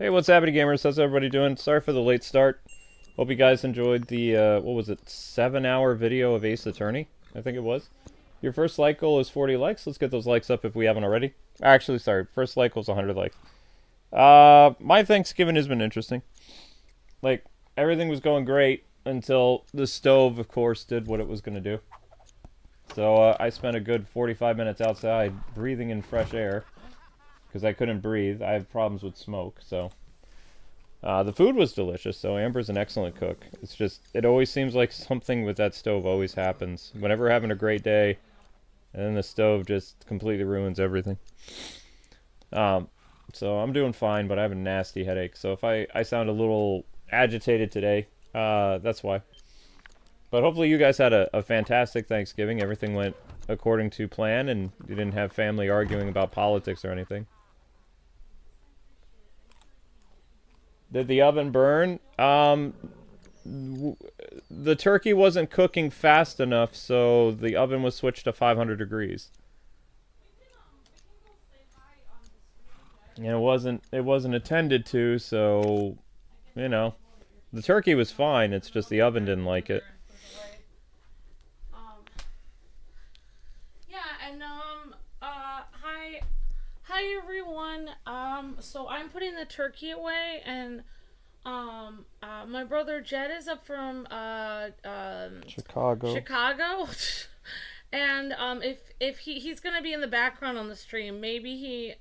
Hey, what's happening, gamers? How's everybody doing? Sorry for the late start. Hope you guys enjoyed the, what was it, 7-hour video of Ace Attorney? I think it was. Your first like goal is 40 likes. Let's get those likes up if we haven't already. Actually, sorry, first like goal is 100 likes. My Thanksgiving has been interesting. Like, everything was going great until the stove, of course, did what it was going to do. So, I spent a good 45 minutes outside breathing in fresh air because I couldn't breathe. I have problems with smoke, so... the food was delicious, so Amber's an excellent cook. It's just, it always seems like something with that stove always happens. Whenever we're having a great day, and then the stove just completely ruins everything. So I'm doing fine, but I have a nasty headache. So if I sound a little agitated today, that's why. But hopefully you guys had a fantastic Thanksgiving. Everything went according to plan, and you didn't have family arguing about politics or anything. Did the oven burn? The turkey wasn't cooking fast enough, so the oven was switched to 500 degrees. And it wasn't attended to, so you know, the turkey was fine. It's just the oven didn't like it. Um, yeah, and hi everyone. So I'm putting the turkey away, and my brother Jed is up from Chicago. Chicago. And if he's gonna be in the background on the stream, maybe he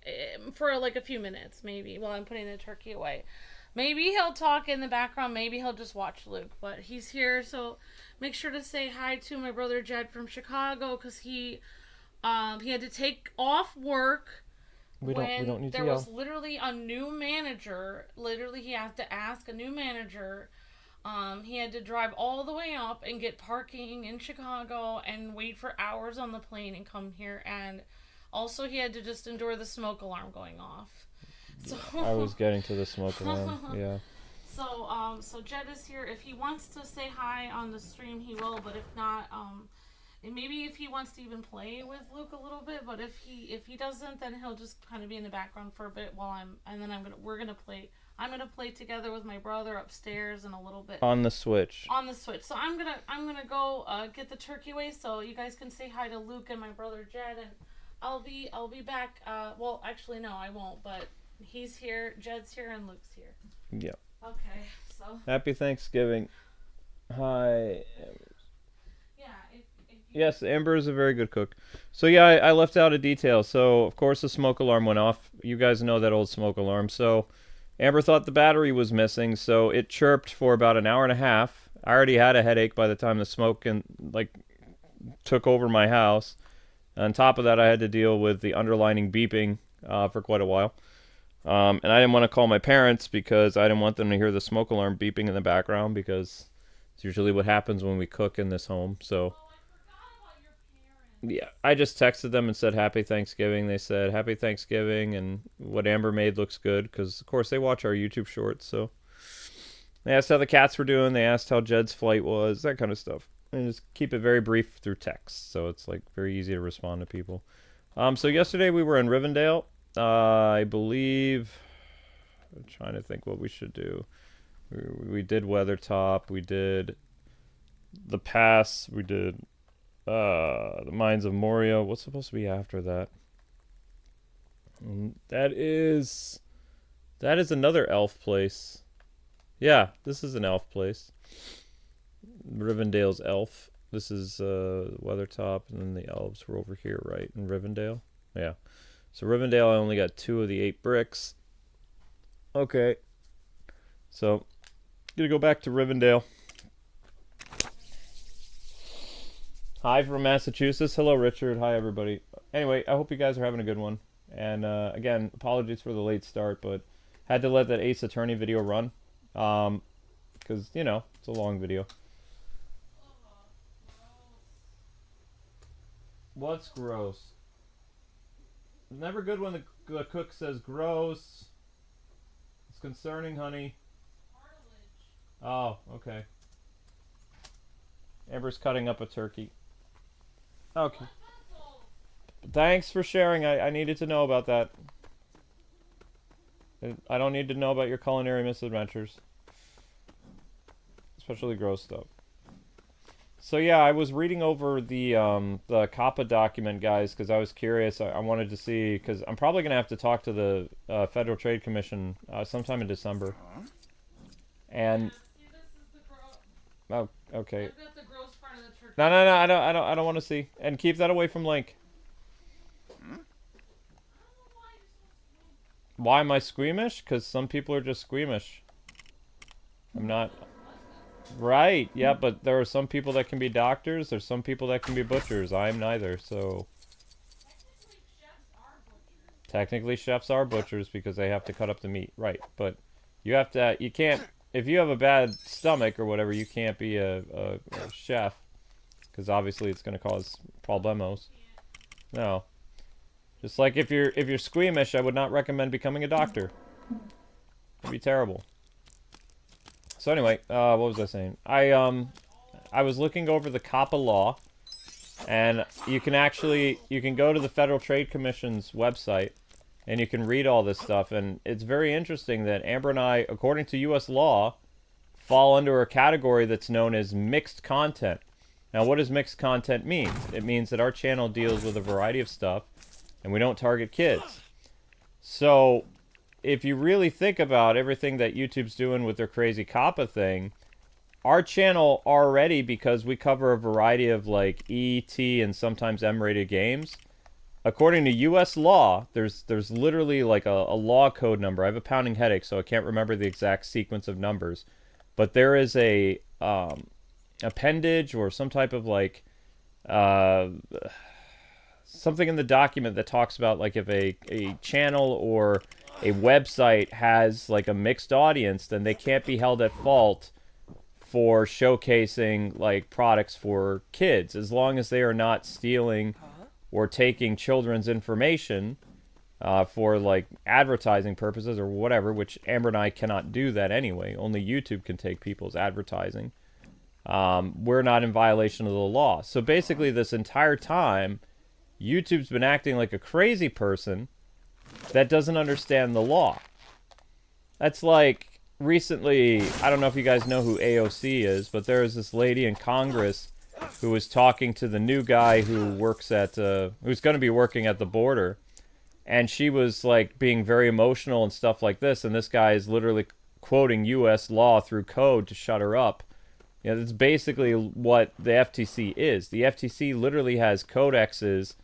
for like a few minutes, maybe while I'm putting the turkey away. Maybe he'll talk in the background. Maybe he'll just watch Luke. But he's here, so make sure to say hi to my brother Jed from Chicago, because he had to take off work We don't when need to there yell. was literally a new manager. Literally, he had to ask a new manager. He had to drive all the way up and get parking in Chicago and wait for hours on the plane and come here. And also, he had to just endure the smoke alarm going off. So I was getting to the smoke alarm. Yeah. so Jed is here. If he wants to say hi on the stream, he will. But if not, and maybe if he wants to even play with Luke a little bit. But if he doesn't, then he'll just kind of be in the background for a bit while we're gonna play. I'm gonna play together with my brother upstairs in a little bit On the Switch. on the Switch. So I'm gonna go get the turkey away so you guys can say hi to Luke and my brother Jed, and I'll be back. Well, actually no, I won't. But he's here, Jed's here, and Luke's here. Yeah. Okay, so Happy Thanksgiving. Hi. yeah, if you Yes, Amber is a very good cook. So yeah, I left out a detail. So of course the smoke alarm went off. You guys know that old smoke alarm. So Amber thought the battery was missing, so it chirped for about an hour and a half. I already had a headache by the time the smoke and like took over my house. On top of that, I had to deal with the underlining beeping for quite a while. And I didn't want to call my parents because I didn't want them to hear the smoke alarm beeping in the background because it's usually what happens when we cook in this home. So Oh, I forgot about your parents. yeah, I just texted them and said Happy Thanksgiving. They said Happy Thanksgiving, and what Amber made looks good because, of course, they watch our YouTube shorts. So they asked how the cats were doing. They asked how Jed's flight was, that kind of stuff. And just keep it very brief through text, so it's like very easy to respond to people. So yesterday we were in Rivendale. I believe. I'm trying to think what we should do. We did Weathertop. We did the pass. We did the Mines of Moria. What's supposed to be after that? That is another elf place. Yeah, this is an elf place. Rivendale's elf. This is Weathertop, and then the elves were over here, right? In Rivendale? Yeah. So Rivendale, I only got 2 of the 8 bricks. Okay. So, gonna go back to Rivendale. Hi from Massachusetts. Hello, Richard. Hi, everybody. Anyway, I hope you guys are having a good one. And again, apologies for the late start, but had to let that Ace Attorney video run. Because, it's a long video. What's gross? Never good when the cook says gross. It's concerning, honey. Oh, okay. Amber's cutting up a turkey. Okay. Thanks for sharing. I needed to know about that. I don't need to know about your culinary misadventures. Especially gross stuff. So yeah, I was reading over the Coppa document, guys, because I was curious. I wanted to see, because I'm probably going to have to talk to the Federal Trade Commission sometime in December. And oh, okay. I've got the gross part of the turkey. No, I don't want to see. And keep that away from Link. Why am I squeamish? Because some people are just squeamish. I'm not. Right, yeah, but there are some people that can be doctors, there's some people that can be butchers. I'm neither, so... Technically, chefs are butchers because they have to cut up the meat, right. But you have to, you can't, if you have a bad stomach or whatever, you can't be a chef. Because obviously it's going to cause problemos. No. Just like if you're squeamish, I would not recommend becoming a doctor. It'd be terrible. So anyway, what was I saying? I was looking over the Coppa law, and you can go to the Federal Trade Commission's website, and you can read all this stuff, and it's very interesting that Amber and I, according to U.S. law, fall under a category that's known as mixed content. Now, what does mixed content mean? It means that our channel deals with a variety of stuff, and we don't target kids. So, if you really think about everything that YouTube's doing with their crazy Coppa thing, our channel already, because we cover a variety of like E, T, and sometimes M-rated games, according to U.S. law, there's literally like a law code number. I have a pounding headache, so I can't remember the exact sequence of numbers. But there is a appendage or some type of like something in the document that talks about like if a channel or a website has like a mixed audience, then they can't be held at fault for showcasing like products for kids, as long as they are not stealing or taking children's information for like advertising purposes or whatever, which Amber and I cannot do that anyway. Only YouTube can take people's advertising. We're not in violation of the law. So basically this entire time, YouTube's been acting like a crazy person that doesn't understand the law. That's like recently, I don't know if you guys know who AOC is, but there is this lady in Congress who was talking to the new guy who works at, who's going to be working at the border, and she was like being very emotional and stuff like this, and this guy is literally quoting U.S. law through code to shut her up. You know, that's basically what the FTC is. The FTC literally has codexes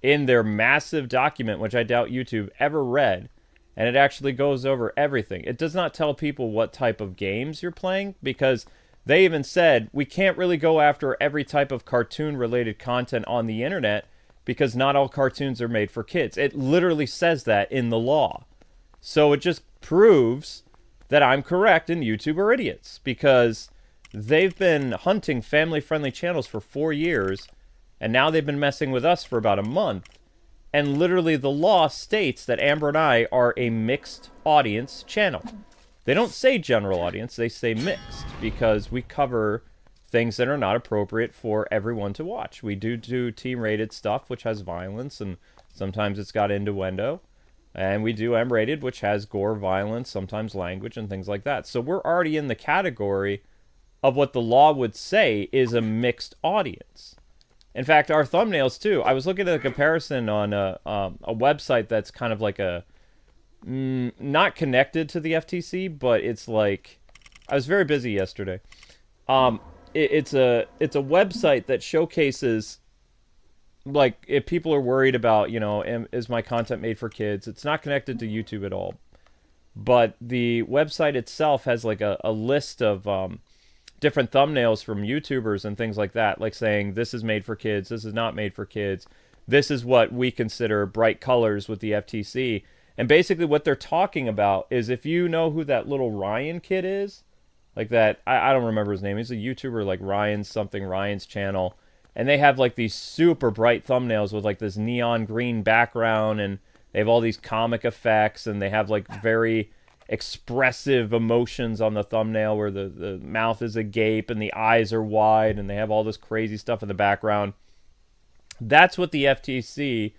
in their massive document, which I doubt YouTube ever read, and it actually goes over everything. It does not tell people what type of games you're playing, because they even said we can't really go after every type of cartoon-related content on the internet because not all cartoons are made for kids. It literally says that in the law. So it just proves that I'm correct and YouTube are idiots, because they've been hunting family-friendly channels for 4 years, and now they've been messing with us for about a month. And literally the law states that Amber and I are a mixed audience channel. They don't say general audience, they say mixed, because we cover things that are not appropriate for everyone to watch. We do T-rated stuff, which has violence, and sometimes it's got innuendo. And we do M-rated, which has gore, violence, sometimes language, and things like that. So we're already in the category of what the law would say is a mixed audience. In fact, our thumbnails, too. I was looking at a comparison on a website that's kind of like a... not connected to the FTC, but it's like... I was very busy yesterday. It's a website that showcases... like, if people are worried about, you know, is my content made for kids? It's not connected to YouTube at all. But the website itself has like a list of... different thumbnails from YouTubers and things like that, like saying this is made for kids, this is not made for kids, this is what we consider bright colors with the FTC. And basically what they're talking about is, if you know who that little Ryan kid is, like that, I don't remember his name, he's a YouTuber like Ryan something, Ryan's channel, and they have like these super bright thumbnails with like this neon green background, and they have all these comic effects, and they have like very expressive emotions on the thumbnail where the mouth is agape and the eyes are wide, and they have all this crazy stuff in the background. That's what the FTC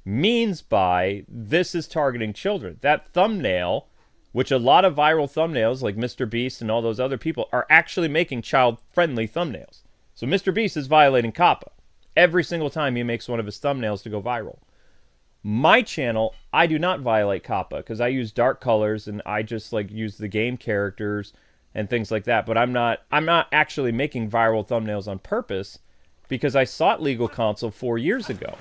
means by this is targeting children. That thumbnail, which a lot of viral thumbnails like Mr. Beast and all those other people are actually making child-friendly thumbnails. So Mr. Beast is violating Coppa every single time he makes one of his thumbnails to go viral. My channel, I do not violate Coppa because I use dark colors and I just like use the game characters and things like that. But I'm not actually making viral thumbnails on purpose because I sought legal counsel 4 years ago.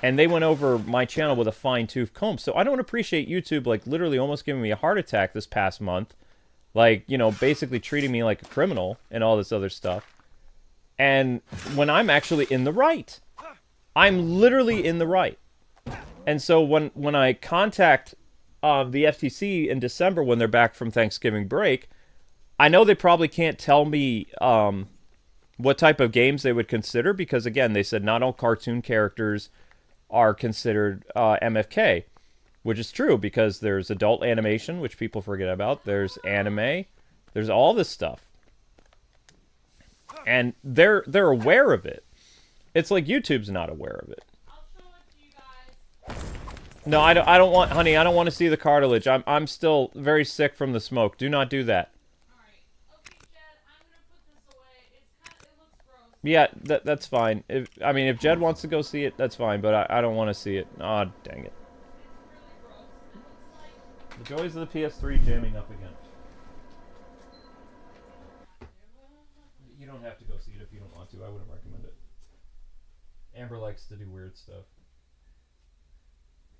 And they went over my channel with a fine-tooth comb. So I don't appreciate YouTube, like, literally almost giving me a heart attack this past month. Like, you know, basically treating me like a criminal and all this other stuff. And when I'm actually in the right. I'm literally in the right. And so when I contact the FTC in December when they're back from Thanksgiving break, I know they probably can't tell me what type of games they would consider. Because, again, they said not all cartoon characters are considered MFK, which is true because there's adult animation, which people forget about. There's anime. There's all this stuff. And they're aware of it. It's like YouTube's not aware of it. I'll show it to you guys. No, I don't want, honey, I don't want to see the cartilage. I'm still very sick from the smoke. Do not do that. Alright. Okay, Jed, I'm gonna put this away. It looks gross. Yeah, that's fine. If Jed wants to go see it, that's fine, but I don't want to see it. Aw, dang it. It's really gross. It looks like... The joys of the PS3 jamming up again. You don't have to go see it if you don't want to. I wouldn't recommend it. Amber likes to do weird stuff.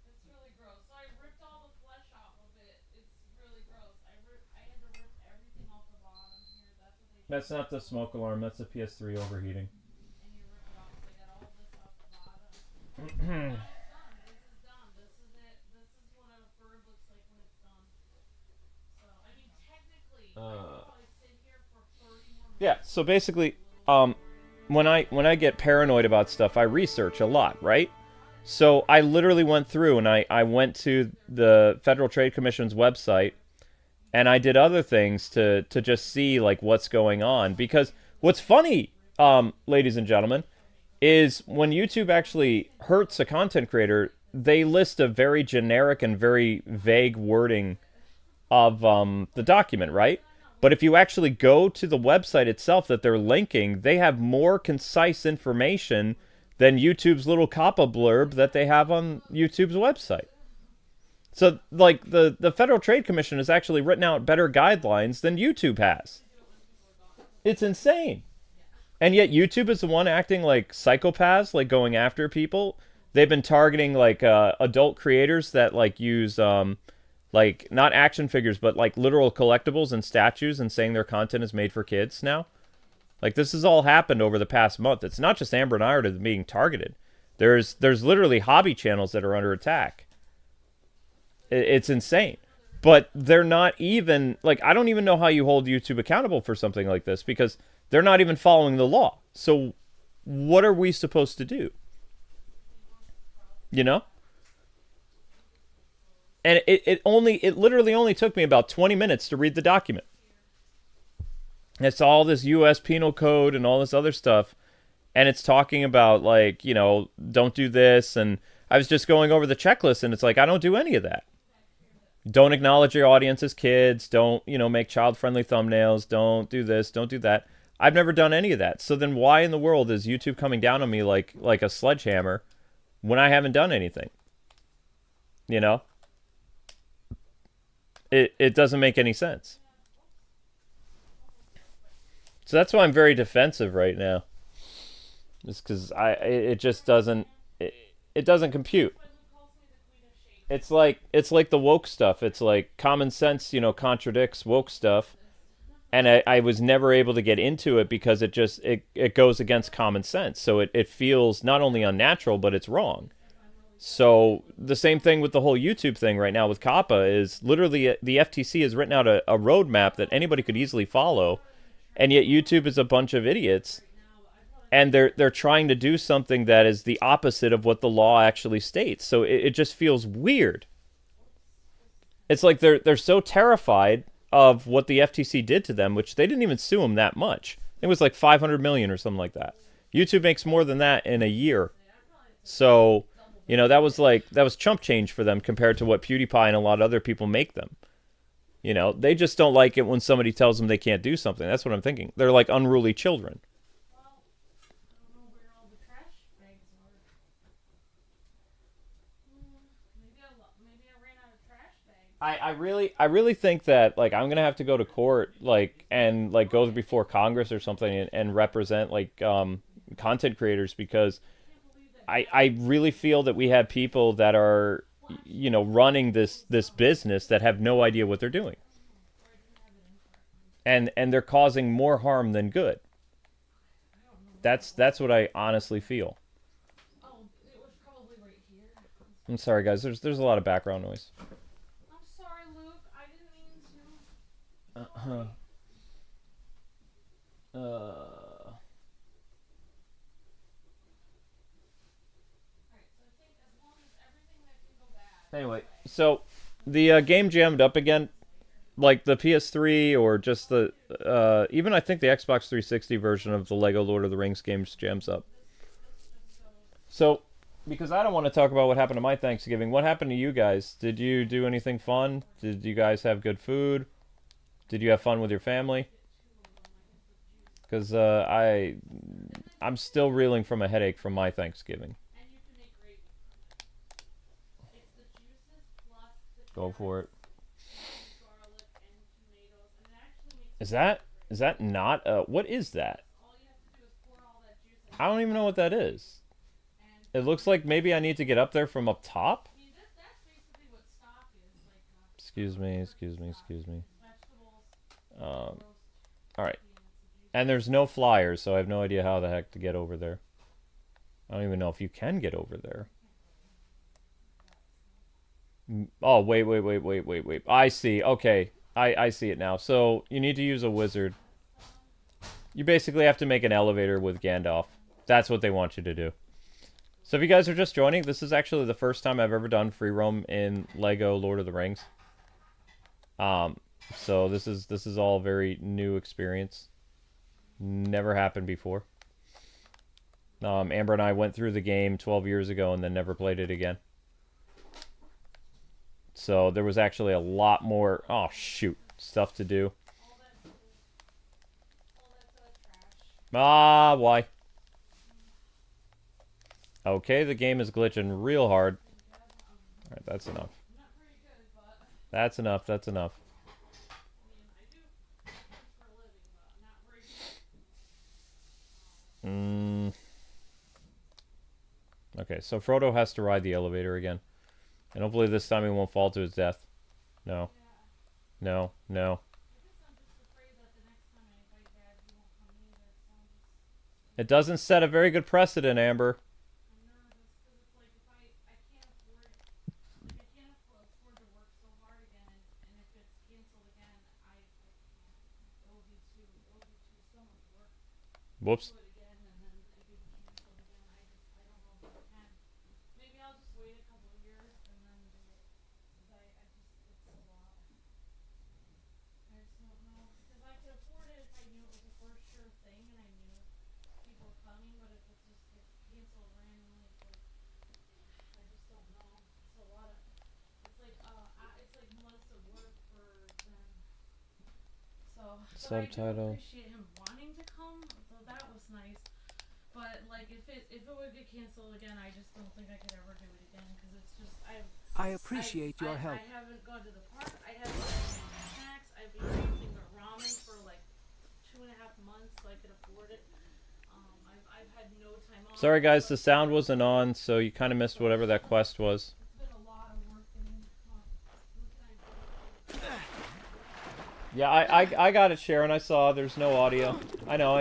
It's really gross. So I ripped all the flesh off of it. It's really gross. I had to rip everything off the bottom here. That's what they did. That's not the smoke alarm. That's the PS3 overheating. And you rip it off. So I got all this off the bottom. This is done. This is it. This is what a bird looks like when it's done. So, I mean, technically, I could probably sit here for 30 more minutes. Yeah, so basically, when I get paranoid about stuff, I research a lot, right? So I literally went through and I went to the Federal Trade Commission's website and I did other things to just see like what's going on. Because what's funny, ladies and gentlemen, is when YouTube actually hurts a content creator, they list a very generic and very vague wording of the document, right? But if you actually go to the website itself that they're linking, they have more concise information than YouTube's little Coppa blurb that they have on YouTube's website. So, like, the Federal Trade Commission has actually written out better guidelines than YouTube has. It's insane. And yet YouTube is the one acting like psychopaths, like going after people. They've been targeting, like, adult creators that, like, use... like, not action figures, but, like, literal collectibles and statues and saying their content is made for kids now. Like, this has all happened over the past month. It's not just Amber and I are being targeted. There's literally hobby channels that are under attack. It's insane. But they're not even... Like, I don't even know how you hold YouTube accountable for something like this because they're not even following the law. So, what are we supposed to do? You know? And it literally only took me about 20 minutes to read the document. It's all this U.S. penal code and all this other stuff. And it's talking about, like, you know, don't do this. And I was just going over the checklist, and it's like, I don't do any of that. Don't acknowledge your audience as kids. Don't, you know, make child-friendly thumbnails. Don't do this. Don't do that. I've never done any of that. So then why in the world is YouTube coming down on me like a sledgehammer when I haven't done anything? You know? It doesn't make any sense. So that's why I'm very defensive right now. Just because it just doesn't it doesn't compute. It's like the woke stuff. It's like common sense, you know, contradicts woke stuff, and I was never able to get into it because it goes against common sense. So it feels not only unnatural, but it's wrong. So the same thing with the whole YouTube thing right now with Coppa is literally the FTC has written out a roadmap that anybody could easily follow, and yet YouTube is a bunch of idiots, and they're trying to do something that is the opposite of what the law actually states. So it just feels weird. It's like they're so terrified of what the FTC did to them, which they didn't even sue them that much. It was like 500 million or something like that. YouTube makes more than that in a year. So You know, that was chump change for them compared to what PewDiePie and a lot of other people make them. You know, they just don't like it when somebody tells them they can't do something. That's what I'm thinking. They're like unruly children. Well, I don't know where all the trash bags are. Maybe I ran out of trash bags. I really think that like I'm gonna have to go to court like and like go before Congress or something and represent like content creators because I really feel that we have people that are you know running this business that have no idea what they're doing and they're causing more harm than good. That's what I honestly feel. Oh, it was probably right here. I'm sorry guys, there's a lot of background noise. I'm sorry, Luke. I didn't mean to. Uh-huh. Alright, so I think as long as everything that can go bad. Anyway, so the game jammed up again. Like the PS3 or just the even I think the Xbox 360 version of the Lego Lord of the Rings games jams up. So, because I don't want to talk about what happened to my Thanksgiving, what happened to you guys? Did you do anything fun? Did you guys have good food? Did you have fun with your family? Because I'm still reeling from a headache from my Thanksgiving. And you can make gravy from it. It's the juices plus the Go for it. garlic and tomatoes, and it actually makes Is that not what is that? all you have to do is pour all that juice in. I don't even know what that is. It looks like maybe I need to get up there from up top. I mean, that's basically what stock is like. Excuse me. Vegetables, Um, roast, all right. and it's a juice. And there's no flyers, so I have no idea how the heck to get over there. I don't even know if you can get over there. Oh, wait. I see. Okay. I see it now. So you need to use a wizard. You basically have to make an elevator with Gandalf. That's what they want you to do. So if you guys are just joining, this is actually the first time I've ever done free roam in Lego Lord of the Rings. So this is all very new experience. Never happened before. Amber and I went through the game 12 years ago and then never played it again. So there was actually a lot more, oh shoot, stuff to do. All that's trash. Ah, why? Okay, the game is glitching real hard. Alright, that's enough. Not very good, but That's enough. I mean, I do things for a living, but not very good. Okay, so Frodo has to ride the elevator again. And hopefully this time he won't fall to his death. No. Yeah. No. I guess I'm just afraid that the next time I invite Dad, he won't come either. So I'm just It doesn't set a very good precedent, Amber. I'm nervous because it's like if I can't afford it, I can't afford to work so hard again, and if it's canceled again, I can't. It will be so much work Whoops. to do it again, and then it being canceled again. I don't know if I can. Maybe I'll just wait a couple of years and then do it. Cause I just it's a lot. I just don't know because I could afford it if I knew it was a for sure thing and I knew people were coming, but if it just gets canceled randomly, it's like I just don't know. It's a lot of it's like months of work for them. So but I do Subtitle. appreciate him wanting to come, so that was nice. But like if it would get canceled again, I just don't think I could ever do it again because it's just I appreciate your help. I haven't gone to the park. I haven't had any snacks. I've been eating the ramen for like 2.5 months so I could afford it. I've had no time off. Sorry guys, the sound wasn't on, so you kind of missed whatever that quest was. It's been a lot of work and what can I do? Yeah, I got it, Sharon. I saw there's no audio. I know.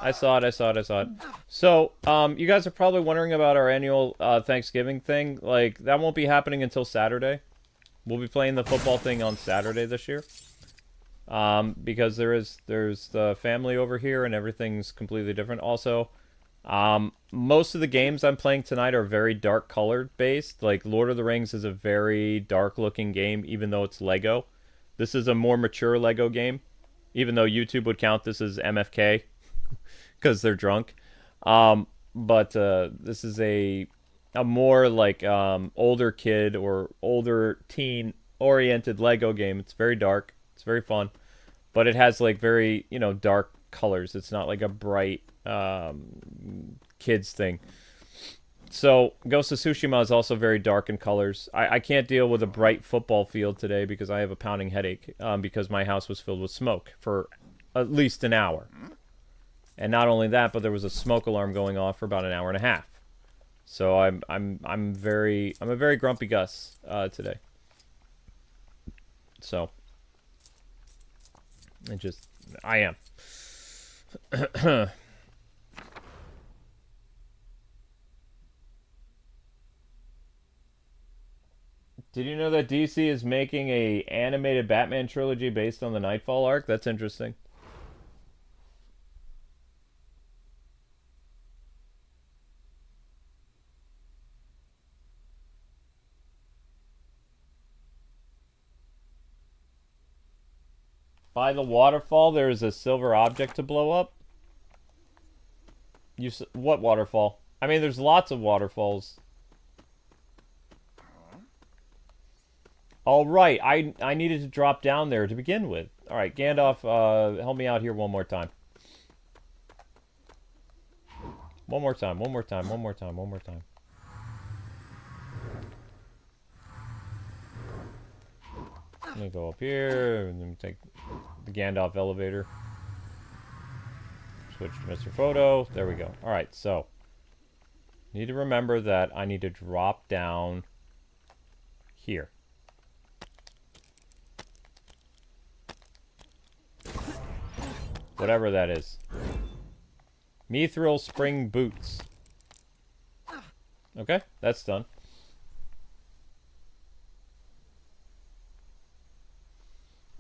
I saw it. So, you guys are probably wondering about our annual Thanksgiving thing. Like, that won't be happening until Saturday. We'll be playing the football thing on Saturday this year. Because there's the family over here and everything's completely different. Also, most of the games I'm playing tonight are very dark colored based. Like, Lord of the Rings is a very dark looking game, even though it's Lego. This is a more mature Lego game, even though YouTube would count this as MFK. Because they're drunk. But this is a a more like older kid or older teen oriented Lego game. It's very dark. It's very fun, but it has like very dark colors. It's not like a bright kids thing. So Ghost of Tsushima is also very dark in colors. I can't deal with a bright football field today because I have a pounding headache because my house was filled with smoke for at least an hour. And not only that, but there was a smoke alarm going off for about an hour and a half. So I'm a very grumpy Gus today. So I am. Did you know that DC is making a animated Batman trilogy based on the Nightfall arc? That's interesting. By the waterfall, there is a silver object to blow up. What waterfall? I mean, there's lots of waterfalls. All right, I needed to drop down there to begin with. All right, Gandalf, help me out here one more time. One more time. Let me go up here and then take the Gandalf elevator. Switch to Mr. Photo. There we go. All right, so need to remember that I need to drop down here. Whatever that is. Mithril Spring Boots. Okay, that's done.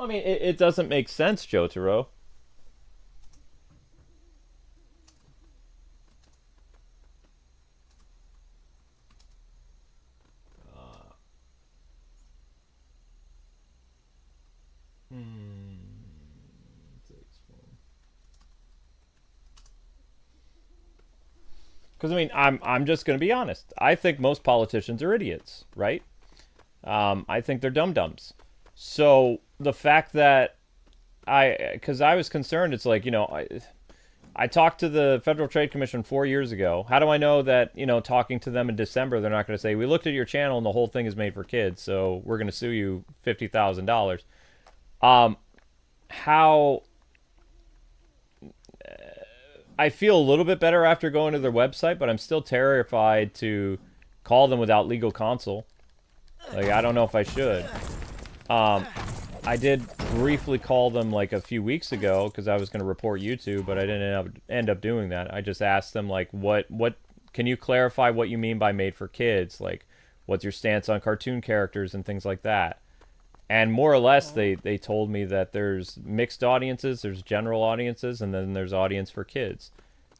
I mean, it doesn't make sense, Jotaro. Because I mean, I'm just going to be honest. I think most politicians are idiots, right? I think they're dum-dums. So the fact that because I was concerned, it's like, I talked to the Federal Trade Commission 4 years ago. How do I know that, talking to them in December, they're not going to say, we looked at your channel and the whole thing is made for kids, so we're going to sue you $50,000. How I feel a little bit better after going to their website, but I'm still terrified to call them without legal counsel. Like, I don't know if I should. I did briefly call them like a few weeks ago because I was going to report YouTube, but I didn't end up doing that. I just asked them like, what can you clarify what you mean by made for kids? Like, what's your stance on cartoon characters and things like that? And more or less, they told me that there's mixed audiences, there's general audiences, and then there's audience for kids.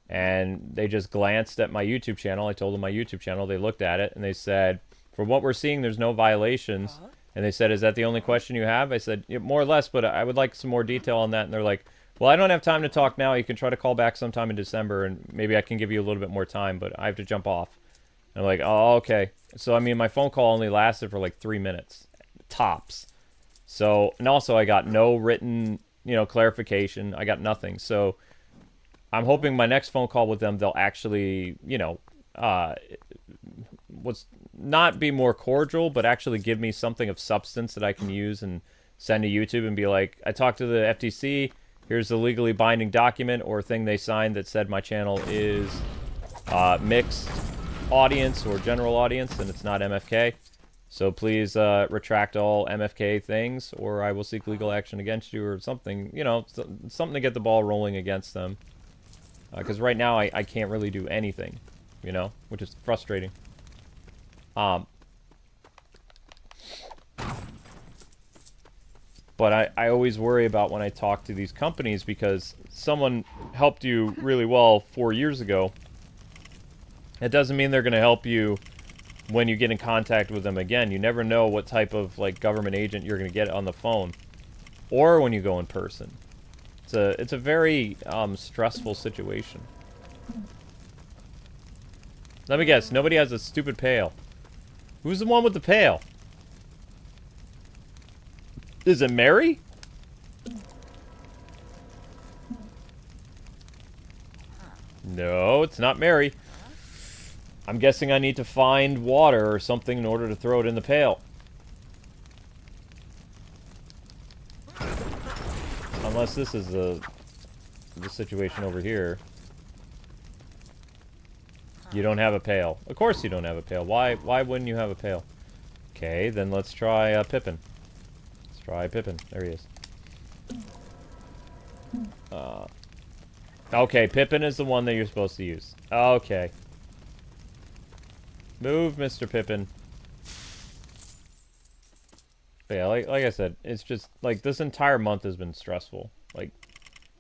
And they just glanced at my YouTube channel. I told them my YouTube channel. They looked at it, and they said, from what we're seeing, there's no violations. And they said, is that the only question you have? I said, yeah, more or less, but I would like some more detail on that. And they're like, well, I don't have time to talk now. You can try to call back sometime in December, and maybe I can give you a little bit more time, but I have to jump off. And I'm like, oh, okay. So, I mean, my phone call only lasted for like 3 minutes, tops. So, and also I got no written, clarification. I got nothing. So, I'm hoping my next phone call with them, they'll actually, not be more cordial, but actually give me something of substance that I can use and send to YouTube and be like, I talked to the FTC, here's the legally binding document or thing they signed that said my channel is mixed audience or general audience and it's not MFK. So please retract all MFK things or I will seek legal action against you or something, something to get the ball rolling against them. Because right now I can't really do anything, which is frustrating. But I always worry about when I talk to these companies because someone helped you really well 4 years ago. It doesn't mean they're going to help you when you get in contact with them again. You never know what type of government agent you're going to get on the phone or when you go in person. It's a very stressful situation. Let me guess. Nobody has a stupid pail. Who's the one with the pail? Is it Mary? No, it's not Mary. I'm guessing I need to find water or something in order to throw it in the pail. Unless this is the situation over here. You don't have a pail. Of course you don't have a pail. Why wouldn't you have a pail? Okay, then let's try Pippin. Let's try Pippin. There he is. Okay, Pippin is the one that you're supposed to use. Okay. Move, Mr. Pippin. But yeah, like I said, it's just, like, this entire month has been stressful. Like,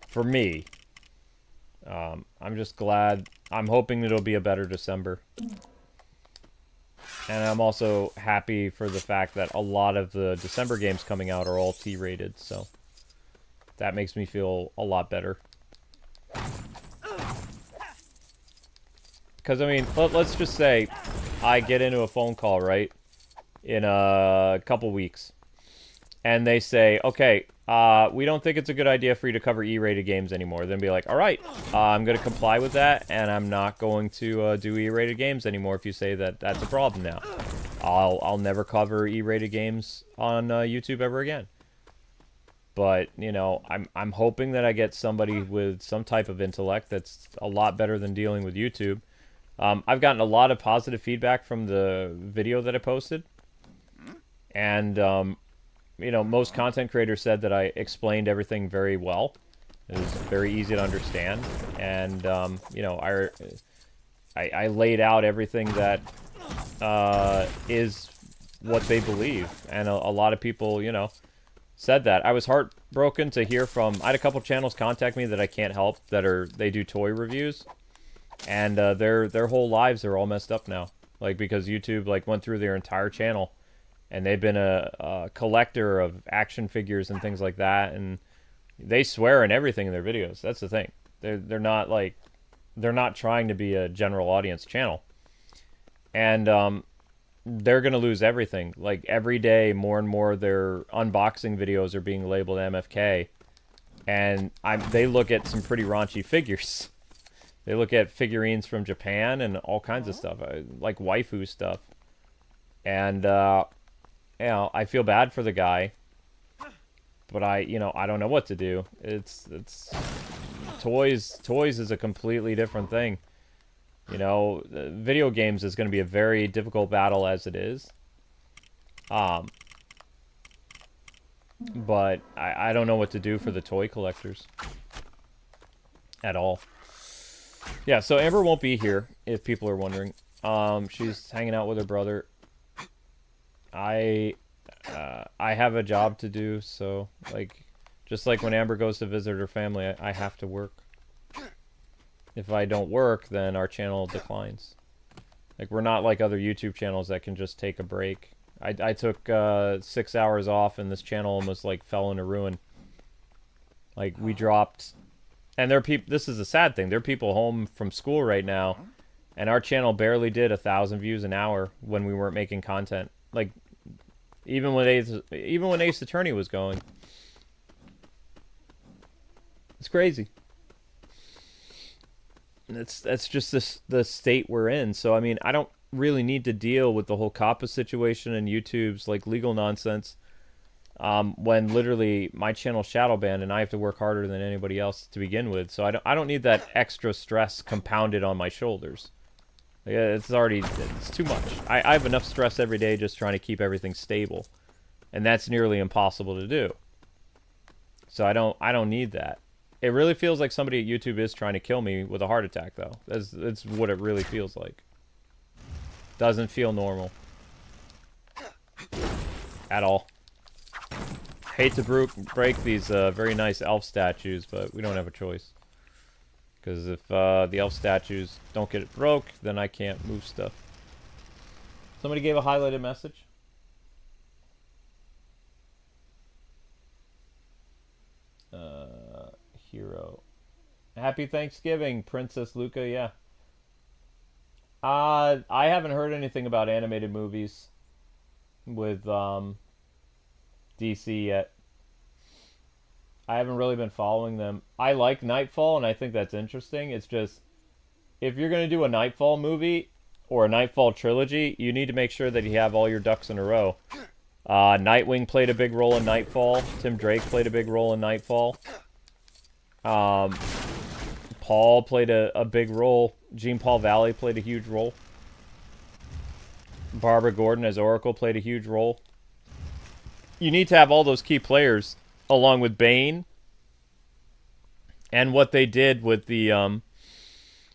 for me. I'm just glad. I'm hoping it'll be a better December. And I'm also happy for the fact that a lot of the December games coming out are all T-rated, so that makes me feel a lot better. Because, I mean, let's just say I get into a phone call, right, in a couple weeks, and they say, okay, we don't think it's a good idea for you to cover E-rated games anymore. Then be like, all right, I'm going to comply with that, and I'm not going to do E-rated games anymore if you say that that's a problem now. I'll never cover E-rated games on YouTube ever again. But, you know, I'm hoping that I get somebody with some type of intellect that's a lot better than dealing with YouTube. I've gotten a lot of positive feedback from the video that I posted. And, you know, most content creators said that I explained everything very well. It was very easy to understand. And, you know, I laid out everything that is what they believe. And a lot of people, you know, said that. I was heartbroken to hear from... I had a couple channels contact me that I can't help they do toy reviews. And their whole lives are all messed up now. Like, because YouTube, like, went through their entire channel. And they've been a collector of action figures and things like that. And they swear in everything in their videos. That's the thing. They're not, like... They're not trying to be a general audience channel. And, they're going to lose everything. Like, every day, more and more their unboxing videos are being labeled MFK. And they look at some pretty raunchy figures. They look at figurines from Japan and all kinds of stuff, like waifu stuff. And, you know, I feel bad for the guy. But you know, I don't know what to do. It's toys is a completely different thing. You know, video games is going to be a very difficult battle as it is. But I don't know what to do for the toy collectors. At all. Yeah, so Amber won't be here, if people are wondering. She's hanging out with her brother. I have a job to do, so, like, just like when Amber goes to visit her family, I have to work. If I don't work, then our channel declines. Like, we're not like other YouTube channels that can just take a break. I took 6 hours off, and this channel almost, like, fell into ruin. Like, we dropped... And there are people... This is a sad thing. There are people home from school right now, and our channel barely did 1,000 views an hour when we weren't making content. Like, even when Ace Attorney was going. It's crazy. That's just the state we're in. So, I mean, I don't really need to deal with the whole Coppa situation and YouTube's, like, legal nonsense when literally my channel's shadow banned and I have to work harder than anybody else to begin with. So I don't need that extra stress compounded on my shoulders. It's too much. I have enough stress every day just trying to keep everything stable. And that's nearly impossible to do. So I don't need that. It really feels like somebody at YouTube is trying to kill me with a heart attack, though. That's what it really feels like. Doesn't feel normal. At all. Hate to break these very nice elf statues, but we don't have a choice. Because if the elf statues don't get it broke, then I can't move stuff. Somebody gave a highlighted message. Hero. Happy Thanksgiving, Princess Luca, yeah. I haven't heard anything about animated movies with DC yet. I haven't really been following them. I like Nightfall, and I think that's interesting. It's just, if you're going to do a Nightfall movie or a Nightfall trilogy, you need to make sure that you have all your ducks in a row. Nightwing played a big role in Nightfall. Tim Drake played a big role in Nightfall. Paul played a big role. Jean Paul Valley played a huge role. Barbara Gordon as Oracle played a huge role. You need to have all those key players, along with Bane, and what they did with the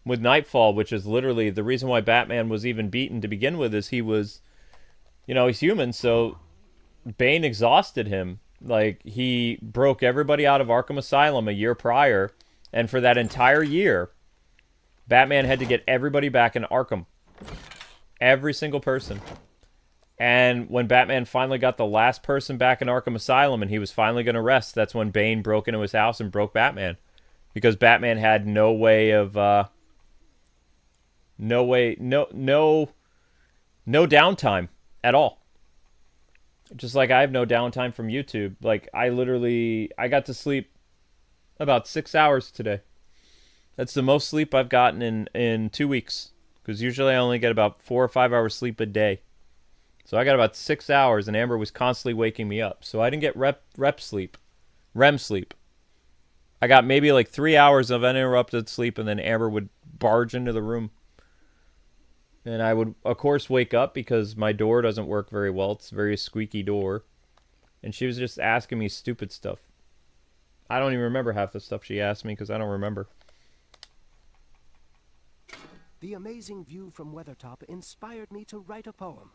with Nightfall, which is literally the reason why Batman was even beaten to begin with, is he was, he's human, so Bane exhausted him. Like, he broke everybody out of Arkham Asylum a year prior, and for that entire year, Batman had to get everybody back in Arkham. Every single person. And when Batman finally got the last person back in Arkham Asylum and he was finally going to rest, that's when Bane broke into his house and broke Batman. Because Batman had no way of, no downtime at all. Just like I have no downtime from YouTube. Like, I got to sleep about 6 hours today. That's the most sleep I've gotten in 2 weeks. Because usually I only get about 4 or 5 hours sleep a day. So I got about 6 hours, and Amber was constantly waking me up. So I didn't get REM sleep. I got maybe like 3 hours of uninterrupted sleep, and then Amber would barge into the room. And I would, of course, wake up because my door doesn't work very well. It's a very squeaky door. And she was just asking me stupid stuff. I don't even remember half the stuff she asked me because I don't remember. The amazing view from Weathertop inspired me to write a poem.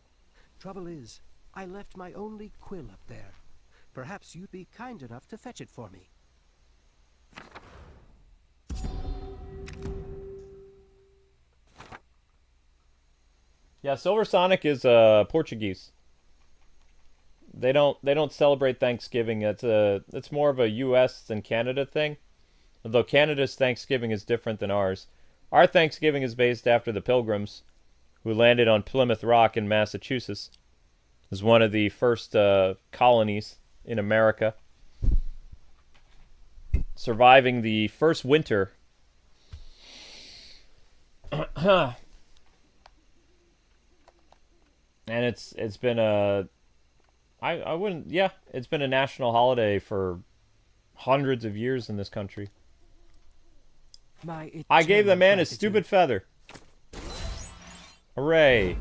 Trouble is, I left my only quill up there. Perhaps you'd be kind enough to fetch it for me. Yeah, Silver Sonic is Portuguese. They don't celebrate Thanksgiving. It's more of a U.S. and Canada thing. Although Canada's Thanksgiving is different than ours. Our Thanksgiving is based after the Pilgrims, who landed on Plymouth Rock in Massachusetts. It was one of the first colonies in America, surviving the first winter. And it's been it's been a national holiday for hundreds of years in this country. I gave the man his stupid feather. Hooray.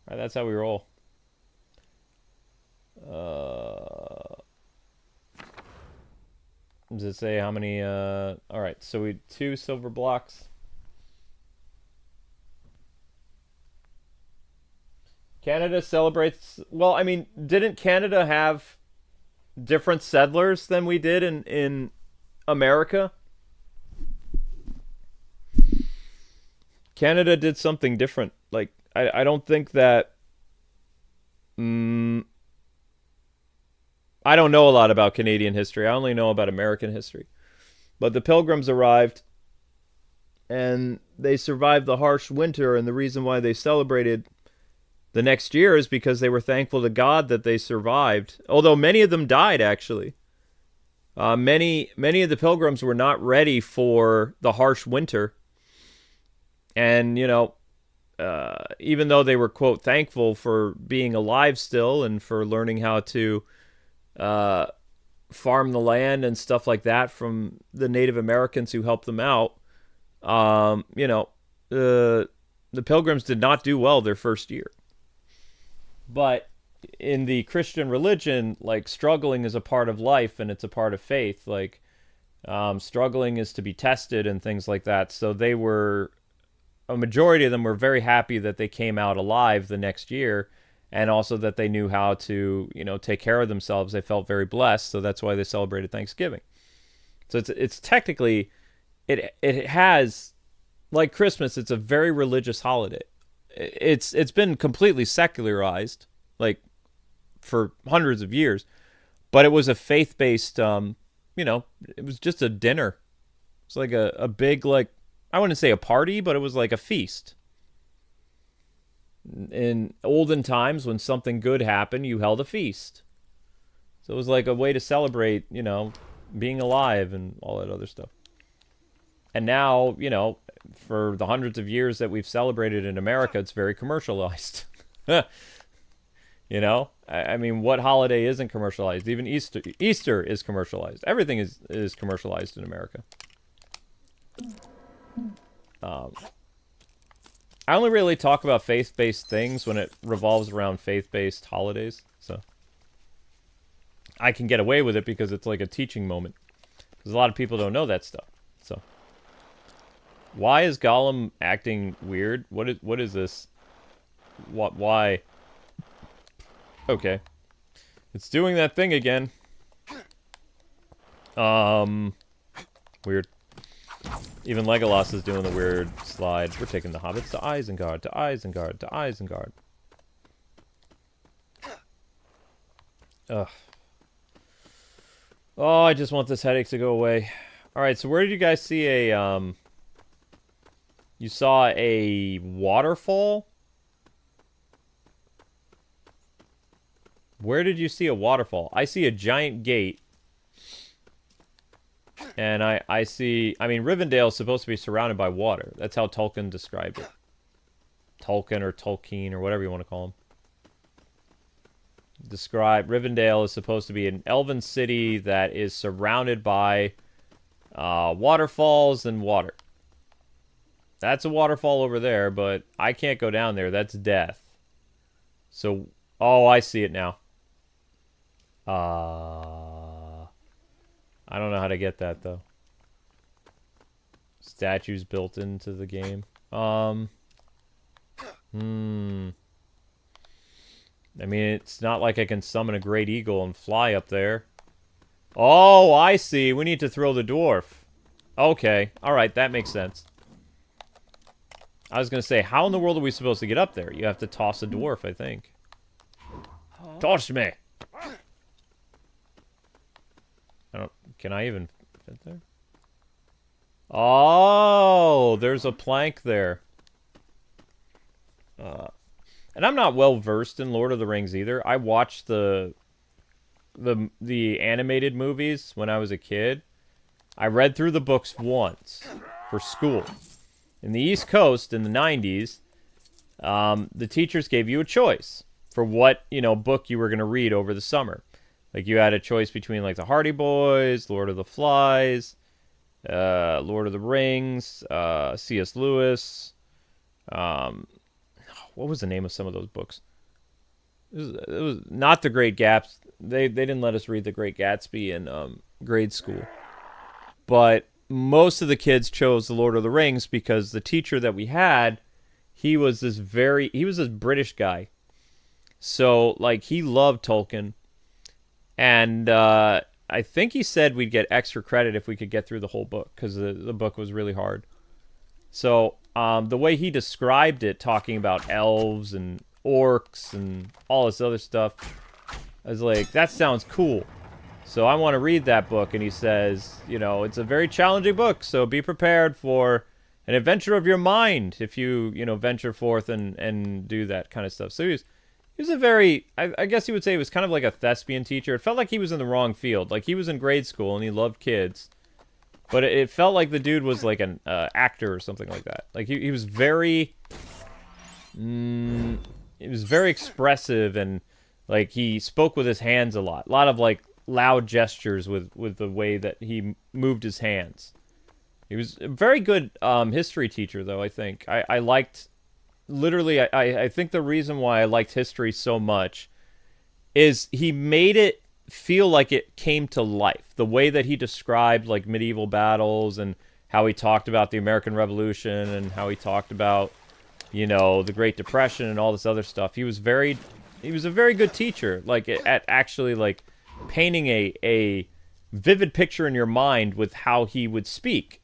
Alright, that's how we roll. Does it say how many, alright, so we 2 silver blocks. Canada celebrates, well, I mean, didn't Canada have different settlers than we did in America? Canada did something different. Like, I don't think that... I don't know a lot about Canadian history. I only know about American history. But the Pilgrims arrived, and they survived the harsh winter, and the reason why they celebrated the next year is because they were thankful to God that they survived. Although many of them died, actually. Many of the Pilgrims were not ready for the harsh winter. And, even though they were, quote, thankful for being alive still and for learning how to farm the land and stuff like that from the Native Americans who helped them out, the Pilgrims did not do well their first year. But in the Christian religion, like, struggling is a part of life and it's a part of faith. Like, struggling is to be tested and things like that. So a majority of them were very happy that they came out alive the next year, and also that they knew how to, take care of themselves. They felt very blessed, so that's why they celebrated Thanksgiving. So it's technically, it has, like Christmas, it's a very religious holiday. It's been completely secularized, like, for hundreds of years, but it was a faith-based, it was just a dinner. It's like a big, like, I wouldn't say a party, but it was like a feast. In olden times, when something good happened, you held a feast. So it was like a way to celebrate, you know, being alive and all that other stuff. And now, you know, for the hundreds of years that we've celebrated in America, it's very commercialized. You know? I mean, what holiday isn't commercialized? Even Easter is commercialized. Everything is commercialized in America. I only really talk about faith-based things when it revolves around faith-based holidays, so I can get away with it because it's like a teaching moment. Because a lot of people don't know that stuff. So, why is Gollum acting weird? What is this? What? Why? Okay, it's doing that thing again. Weird. Even Legolas is doing the weird slide. We're taking the hobbits to Isengard, to Isengard, to Isengard. Ugh. Oh, I just want this headache to go away. Alright, so where did you guys see a, you saw a waterfall? Where did you see a waterfall? I see a giant gate. And I see... I mean, Rivendale is supposed to be surrounded by water. That's how Tolkien described it. Tolkien or Tolkien or whatever you want to call him. Rivendale is supposed to be an elven city that is surrounded by waterfalls and water. That's a waterfall over there, but I can't go down there. That's death. So... Oh, I see it now. I don't know how to get that, though. Statues built into the game. I mean, it's not like I can summon a great eagle and fly up there. Oh, I see. We need to throw the dwarf. Okay. Alright, that makes sense. I was going to say, how in the world are we supposed to get up there? You have to toss a dwarf, I think. Toss me! Can I even fit there? Oh, there's a plank there. And I'm not well versed in Lord of the Rings either. I watched the animated movies when I was a kid. I read through the books once for school. In the East Coast in the 90s, the teachers gave you a choice for what, you know, book you were going to read over the summer. Like, you had a choice between, like, the Hardy Boys, Lord of the Flies, Lord of the Rings, C.S. Lewis. What was the name of some of those books? It was not The Great Gatsby. They didn't let us read The Great Gatsby in grade school. But most of the kids chose The Lord of the Rings because the teacher that we had, he was this British guy. So, like, he loved Tolkien. And I think he said we'd get extra credit if we could get through the whole book, because the book was really hard. So the way he described it, talking about elves and orcs and all this other stuff, I was like, that sounds cool. So I want to read that book. And he says, you know, it's a very challenging book, so be prepared for an adventure of your mind if you venture forth and do that kind of stuff. So he was a very, I guess you would say he was kind of like a thespian teacher. It felt like he was in the wrong field. Like, he was in grade school and he loved kids. But it felt like the dude was like an actor or something like that. Like, he was very... he was very expressive, and, like, he spoke with his hands a lot. A lot of, like, loud gestures with the way that he moved his hands. He was a very good history teacher, though, I think. I liked... Literally, I think the reason why I liked history so much is he made it feel like it came to life. The way that he described, like, medieval battles, and how he talked about the American Revolution, and how he talked about, you know, the Great Depression and all this other stuff. He was a very good teacher, like, at actually, like, painting a vivid picture in your mind with how he would speak.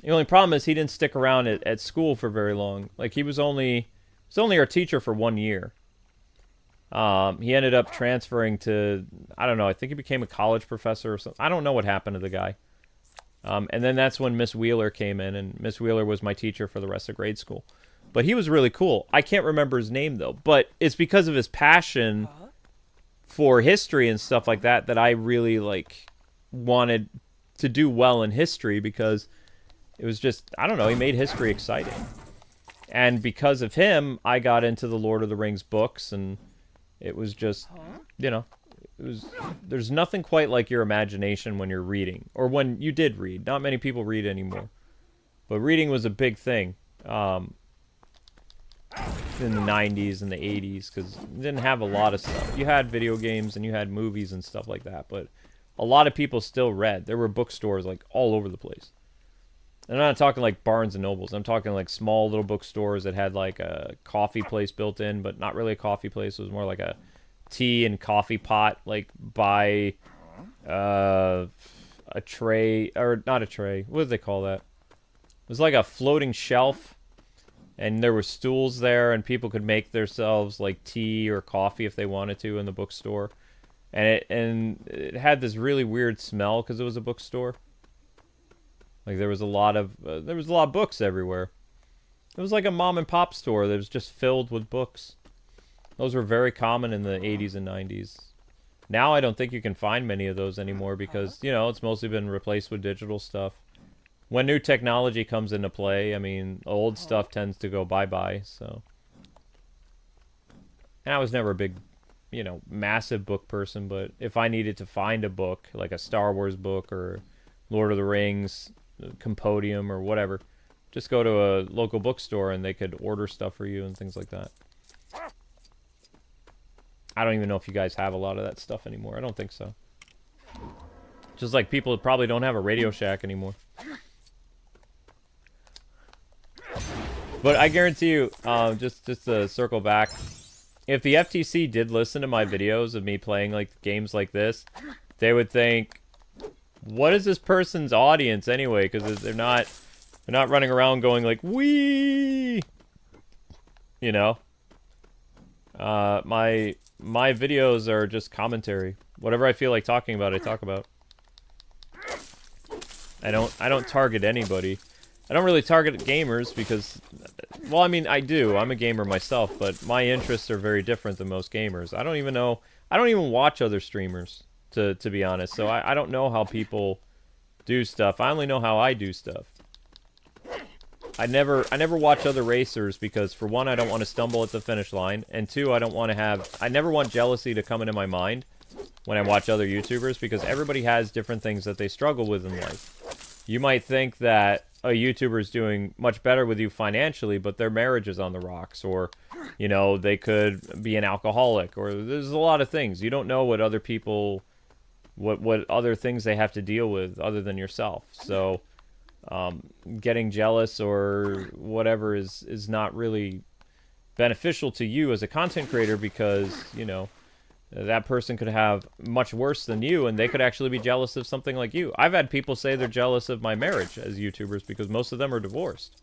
The only problem is he didn't stick around at school for very long. Like, he was only our teacher for 1 year. He ended up transferring to, I don't know, I think he became a college professor or something. I don't know what happened to the guy. And then that's when Miss Wheeler came in, and Miss Wheeler was my teacher for the rest of grade school. But he was really cool. I can't remember his name, though. But it's because of his passion for history and stuff like that that I really, like, wanted to do well in history, because it was just, I don't know, he made history exciting. And because of him, I got into the Lord of the Rings books, and it was just, you know, there's nothing quite like your imagination when you're reading, or when you did read. Not many people read anymore, but reading was a big thing in the 90s and the 80s, because you didn't have a lot of stuff. You had video games and you had movies and stuff like that, but a lot of people still read. There were bookstores like all over the place. And I'm not talking like Barnes and Nobles. I'm talking like small little bookstores that had like a coffee place built in, but not really a coffee place. It was more like a tea and coffee pot, like by a tray, or not a tray. What do they call that? It was like a floating shelf, and there were stools there, and people could make themselves like tea or coffee if they wanted to in the bookstore. And it had this really weird smell because it was a bookstore. Like there was a lot of books everywhere. It was like a mom and pop store that was just filled with books. Those were very common in the 80s and 90s. Now I don't think you can find many of those anymore because, you know, it's mostly been replaced with digital stuff. When new technology comes into play, I mean, old stuff tends to go bye-bye, so. And I was never a big, you know, massive book person, but if I needed to find a book, like a Star Wars book or Lord of the Rings, Compodium or whatever, just go to a local bookstore and they could order stuff for you and things like that. I don't even know if you guys have a lot of that stuff anymore. I don't think so. Just like people probably don't have a Radio Shack anymore. But I guarantee you, just to circle back, if the FTC did listen to my videos of me playing like games like this, they would think, what is this person's audience anyway? Because they're not running around going like, wee, you know. My videos are just commentary. Whatever I feel like talking about, I talk about. I don't target anybody. I don't really target gamers because, well, I mean, I do. I'm a gamer myself, but my interests are very different than most gamers. I don't even watch other streamers, to be honest. So I don't know how people do stuff. I only know how I do stuff. I never watch other racers because, for one, I don't want to stumble at the finish line, and two, I never want jealousy to come into my mind when I watch other YouTubers, because everybody has different things that they struggle with in life. You might think that a YouTuber is doing much better with you financially, but their marriage is on the rocks, or, you know, they could be an alcoholic, or there's a lot of things. You don't know what other people, what other things they have to deal with other than yourself. So, getting jealous or whatever is not really beneficial to you as a content creator, because, you know, that person could have much worse than you, and they could actually be jealous of something like you. I've had people say they're jealous of my marriage as YouTubers because most of them are divorced.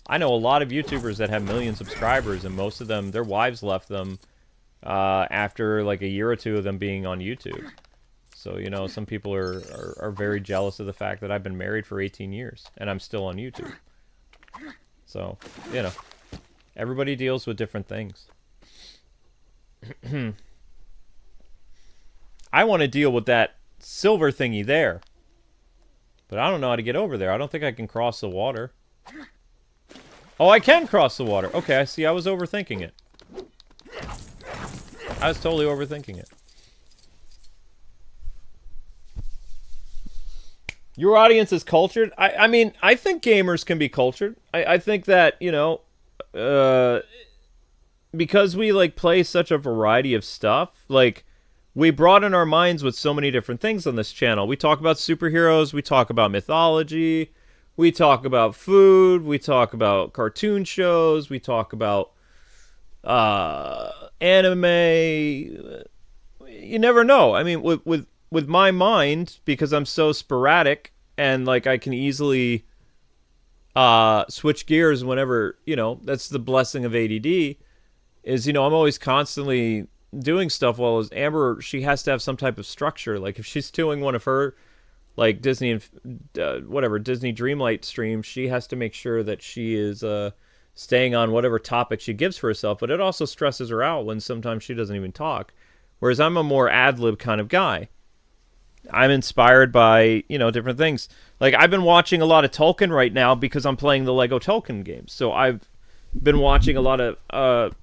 I know a lot of YouTubers that have million subscribers, and most of them, their wives left them after like a year or two of them being on YouTube. So, you know, some people are very jealous of the fact that I've been married for 18 years and I'm still on YouTube. So, you know, everybody deals with different things. I want to deal with that silver thingy there. But I don't know how to get over there. I don't think I can cross the water. Oh, I can cross the water. Okay, I see. I was overthinking it. I was totally overthinking it. Your audience is cultured? I mean, I think gamers can be cultured. I think that, you know, because we, like, play such a variety of stuff, like, we broaden our minds with so many different things on this channel. We talk about superheroes, we talk about mythology, we talk about food, we talk about cartoon shows, we talk about anime. You never know. I mean, with my mind, because I'm so sporadic and, like, I can easily switch gears whenever, you know, that's the blessing of ADD, is, you know, I'm always constantly doing stuff. While as Amber, she has to have some type of structure. Like, if she's doing one of her, like Disney and whatever Disney Dreamlight streams, she has to make sure that she is staying on whatever topic she gives for herself. But it also stresses her out when sometimes she doesn't even talk. Whereas I'm a more ad-lib kind of guy. I'm inspired by, different things. Like, I've been watching a lot of Tolkien right now because I'm playing the Lego Tolkien games. So I've been watching a lot of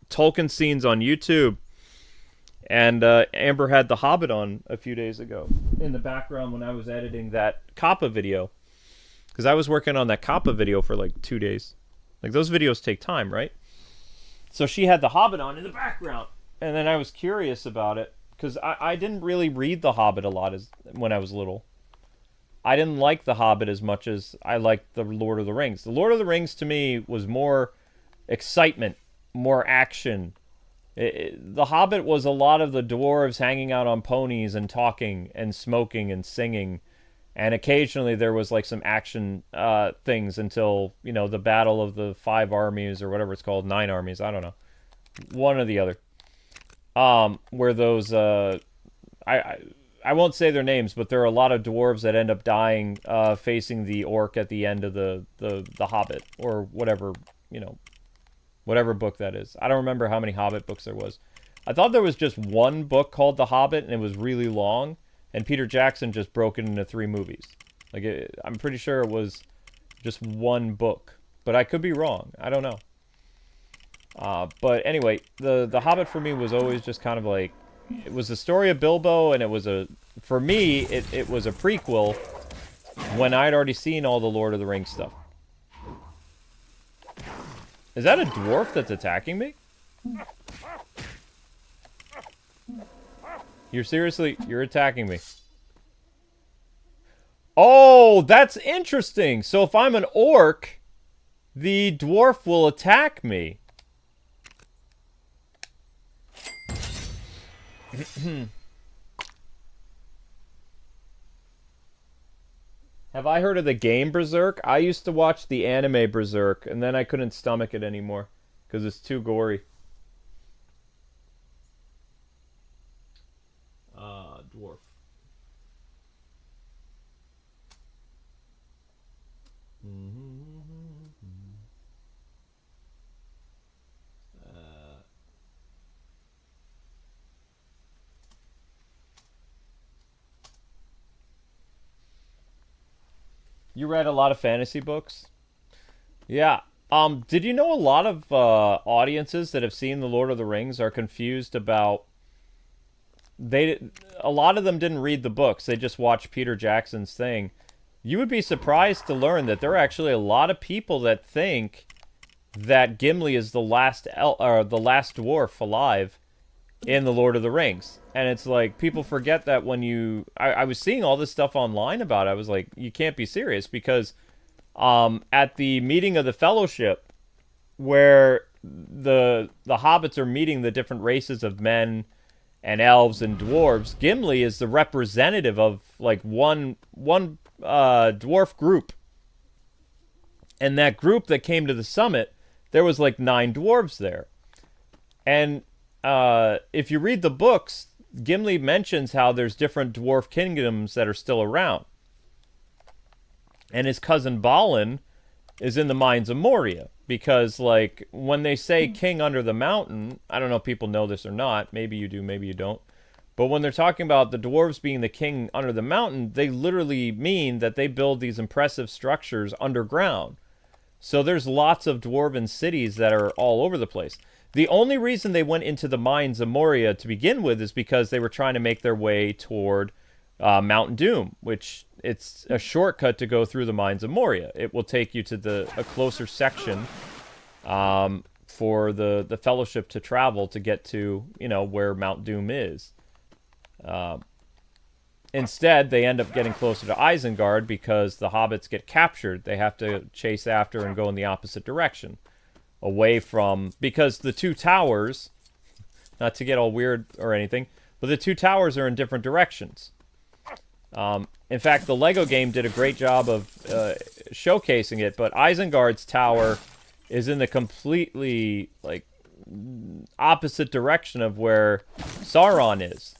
Tolkien scenes on YouTube. And Amber had The Hobbit on a few days ago in the background when I was editing that Coppa video. Because I was working on that Coppa video for like 2 days. Like, those videos take time, right? So she had The Hobbit on in the background. And then I was curious about it. Because I didn't really read The Hobbit a lot when I was little. I didn't like The Hobbit as much as I liked The Lord of the Rings. The Lord of the Rings, to me, was more excitement, more action. The Hobbit was a lot of the dwarves hanging out on ponies and talking and smoking and singing. And occasionally there was like some action things until, the Battle of the 5 Armies or whatever it's called, 9 armies, I don't know. One or the other. Where those, I won't say their names, but there are a lot of dwarves that end up dying, facing the orc at the end of the Hobbit, or whatever, whatever book that is. I don't remember how many Hobbit books there was. I thought there was just one book called The Hobbit, and it was really long, and Peter Jackson just broke it into 3 movies. Like, I'm pretty sure it was just one book, but I could be wrong. I don't know. But anyway, the Hobbit for me was always just kind of like, it was the story of Bilbo, and it was for me, it was a prequel when I'd already seen all the Lord of the Rings stuff. Is that a dwarf that's attacking me? You're attacking me. Oh, that's interesting. So if I'm an orc, the dwarf will attack me. Have I heard of the game Berserk? I used to watch the anime Berserk, and then I couldn't stomach it anymore because it's too gory. Dwarf. You read a lot of fantasy books? Yeah. Did you know a lot of audiences that have seen The Lord of the Rings are confused about... A lot of them didn't read the books. They just watched Peter Jackson's thing. You would be surprised to learn that there are actually a lot of people that think that Gimli is the last dwarf alive in The Lord of the Rings. And it's like, people forget that when you... I was seeing all this stuff online about it. I was like, you can't be serious, because at the meeting of the Fellowship, where the hobbits are meeting the different races of men and elves and dwarves, Gimli is the representative of like one dwarf group. And that group that came to the summit, there was like 9 dwarves there. And if you read the books, Gimli mentions how there's different dwarf kingdoms that are still around. And his cousin Balin is in the mines of Moria. Because, like, when they say king under the mountain, I don't know if people know this or not. Maybe you do, maybe you don't. But when they're talking about the dwarves being the king under the mountain, they literally mean that they build these impressive structures underground. So there's lots of dwarven cities that are all over the place. The only reason they went into the mines of Moria to begin with is because they were trying to make their way toward Mount Doom, which it's a shortcut to go through the mines of Moria. It will take you to a closer section for the Fellowship to travel to get to, where Mount Doom is. Instead, they end up getting closer to Isengard because the hobbits get captured. They have to chase after and go in the opposite direction. Away from... Because the 2 towers, not to get all weird or anything, but the 2 towers are in different directions. In fact, the Lego game did a great job of showcasing it, but Isengard's tower is in the completely, like, opposite direction of where Sauron is.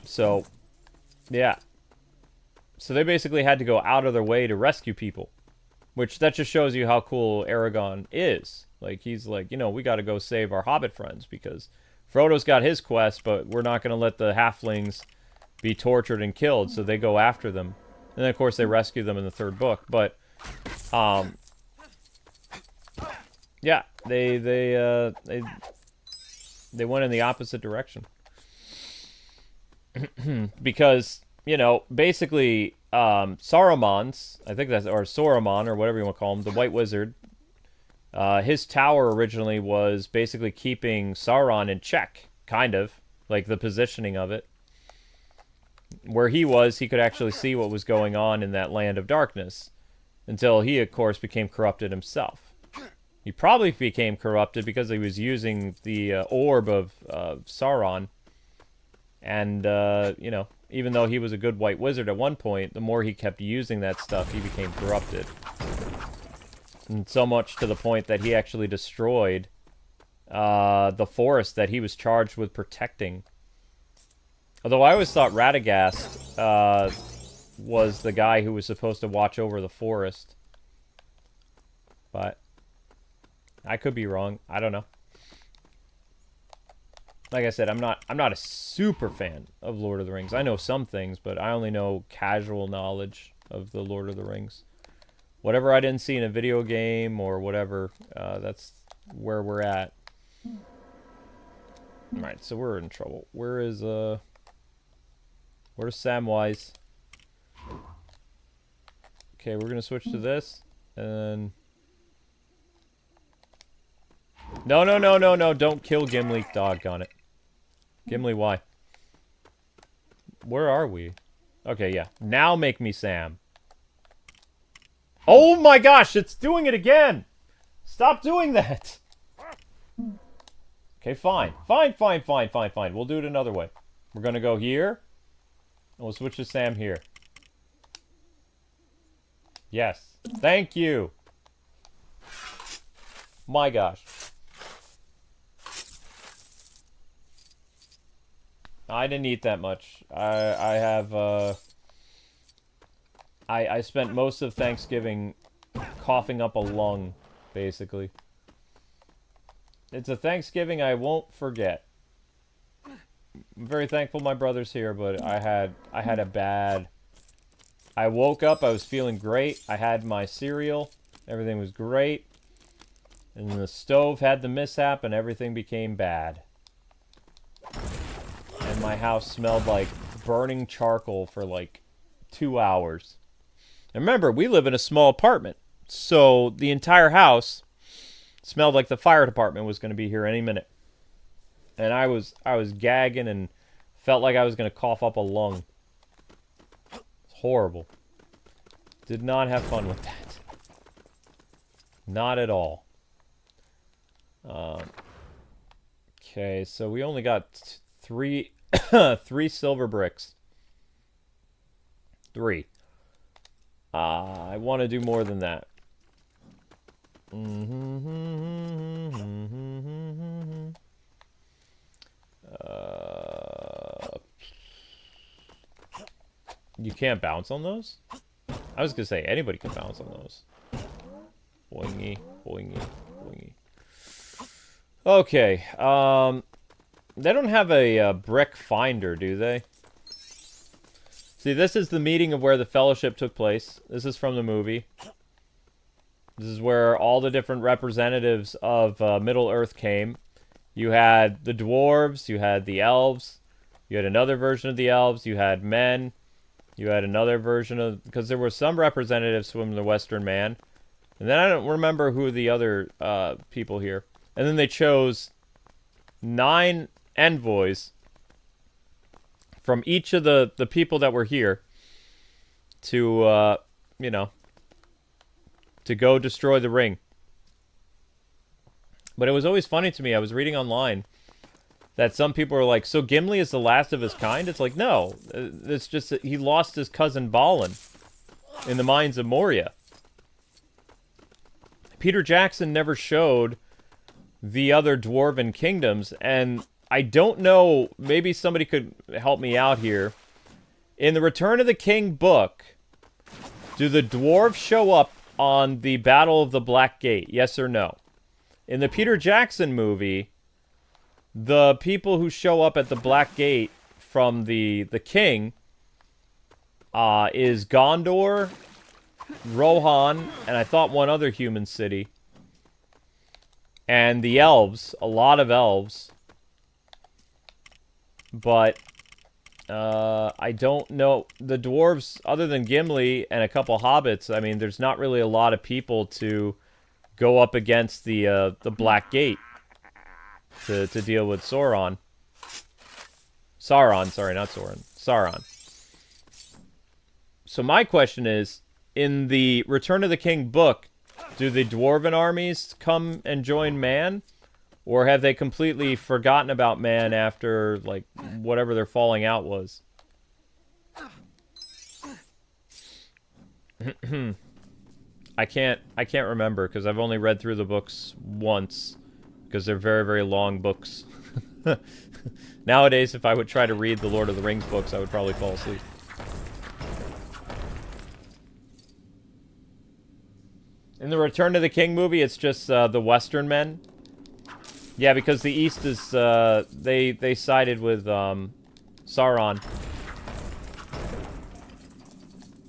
So, Yeah. So they basically had to go out of their way to rescue people. Which, that just shows you how cool Aragorn is. Like, he's like, you know, we gotta go save our hobbit friends, because Frodo's got his quest, but we're not gonna let the halflings be tortured and killed, so they go after them. And then, of course, they rescue them in the third book. But, yeah, they went in the opposite direction. Because, you know, basically, Saruman's, I think that's, or Saruman, or whatever you want to call him, the White Wizard, his tower originally was basically keeping Sauron in check, kind of, like the positioning of it. Where he was, he could actually see what was going on in that land of darkness, until he, of course, became corrupted himself. He probably became corrupted because he was using the orb of Sauron, and, you know, even though he was a good white wizard at one point, the more he kept using that stuff, he became corrupted. And so much to the point that he actually destroyed the forest that he was charged with protecting. Although I always thought Radagast was the guy who was supposed to watch over the forest. But I could be wrong. I don't know. Like I said, I'm not a super fan of Lord of the Rings. I know some things, but I only know casual knowledge of the Lord of the Rings. Whatever I didn't see in a video game or whatever, that's where we're at. Alright, so we're in trouble. Where's Samwise? Okay, we're gonna switch to this, and no, don't kill Gimli, doggone it. Gimli, why? Where are we? Okay, yeah. Now make me Sam. Oh my gosh, it's doing it again! Stop doing that! Okay, fine. Fine. We'll do it another way. We're gonna go here, and we'll switch to Sam here. Yes. Thank you! My gosh. I didn't eat that much. I spent most of Thanksgiving coughing up a lung, basically. It's a Thanksgiving I won't forget. I'm very thankful my brother's here, but I had a bad... I woke up, I was feeling great. I had my cereal. Everything was great. And the stove had the mishap, and everything became bad. And my house smelled like burning charcoal for like 2 hours. And remember, we live in a small apartment, so the entire house smelled like the fire department was going to be here any minute. And I was gagging and felt like I was going to cough up a lung. It's horrible. Did not have fun with that. Not at all. Okay, so we only got three silver bricks. 3. I want to do more than that. You can't bounce on those? I was gonna say anybody can bounce on those. Boingy, boingy, boingy. Okay, they don't have a brick finder, do they? See, this is the meeting of where the Fellowship took place. This is from the movie. This is where all the different representatives of Middle-earth came. You had the dwarves, you had the elves, you had another version of the elves, you had men, you had another version of... Because there were some representatives from the Western Man. And then I don't remember who the other people here. And then they chose 9 envoys from each of the people that were here to, you know, to go destroy the ring. But it was always funny to me. I was reading online that some people are like, so Gimli is the last of his kind? It's like, no. It's just that he lost his cousin Balin in the mines of Moria. Peter Jackson never showed the other dwarven kingdoms, and I don't know, maybe somebody could help me out here. In the Return of the King book, do the dwarves show up on the Battle of the Black Gate? Yes or no? In the Peter Jackson movie, the people who show up at the Black Gate from the king is Gondor, Rohan, and I thought one other human city. And the elves, a lot of elves. But I don't know. The dwarves, other than Gimli and a couple hobbits, I mean, there's not really a lot of people to go up against the Black Gate to deal with Sauron. Sauron, sorry, not Sauron. Sauron. So my question is, in the Return of the King book, do the dwarven armies come and join man? Or have they completely forgotten about man after, like, whatever their falling out was? I can't remember, because I've only read through the books once. Because they're very, very long books. Nowadays, if I would try to read the Lord of the Rings books, I would probably fall asleep. In the Return of the King movie, it's just the Western men. Yeah, because the East is, they sided with, Sauron.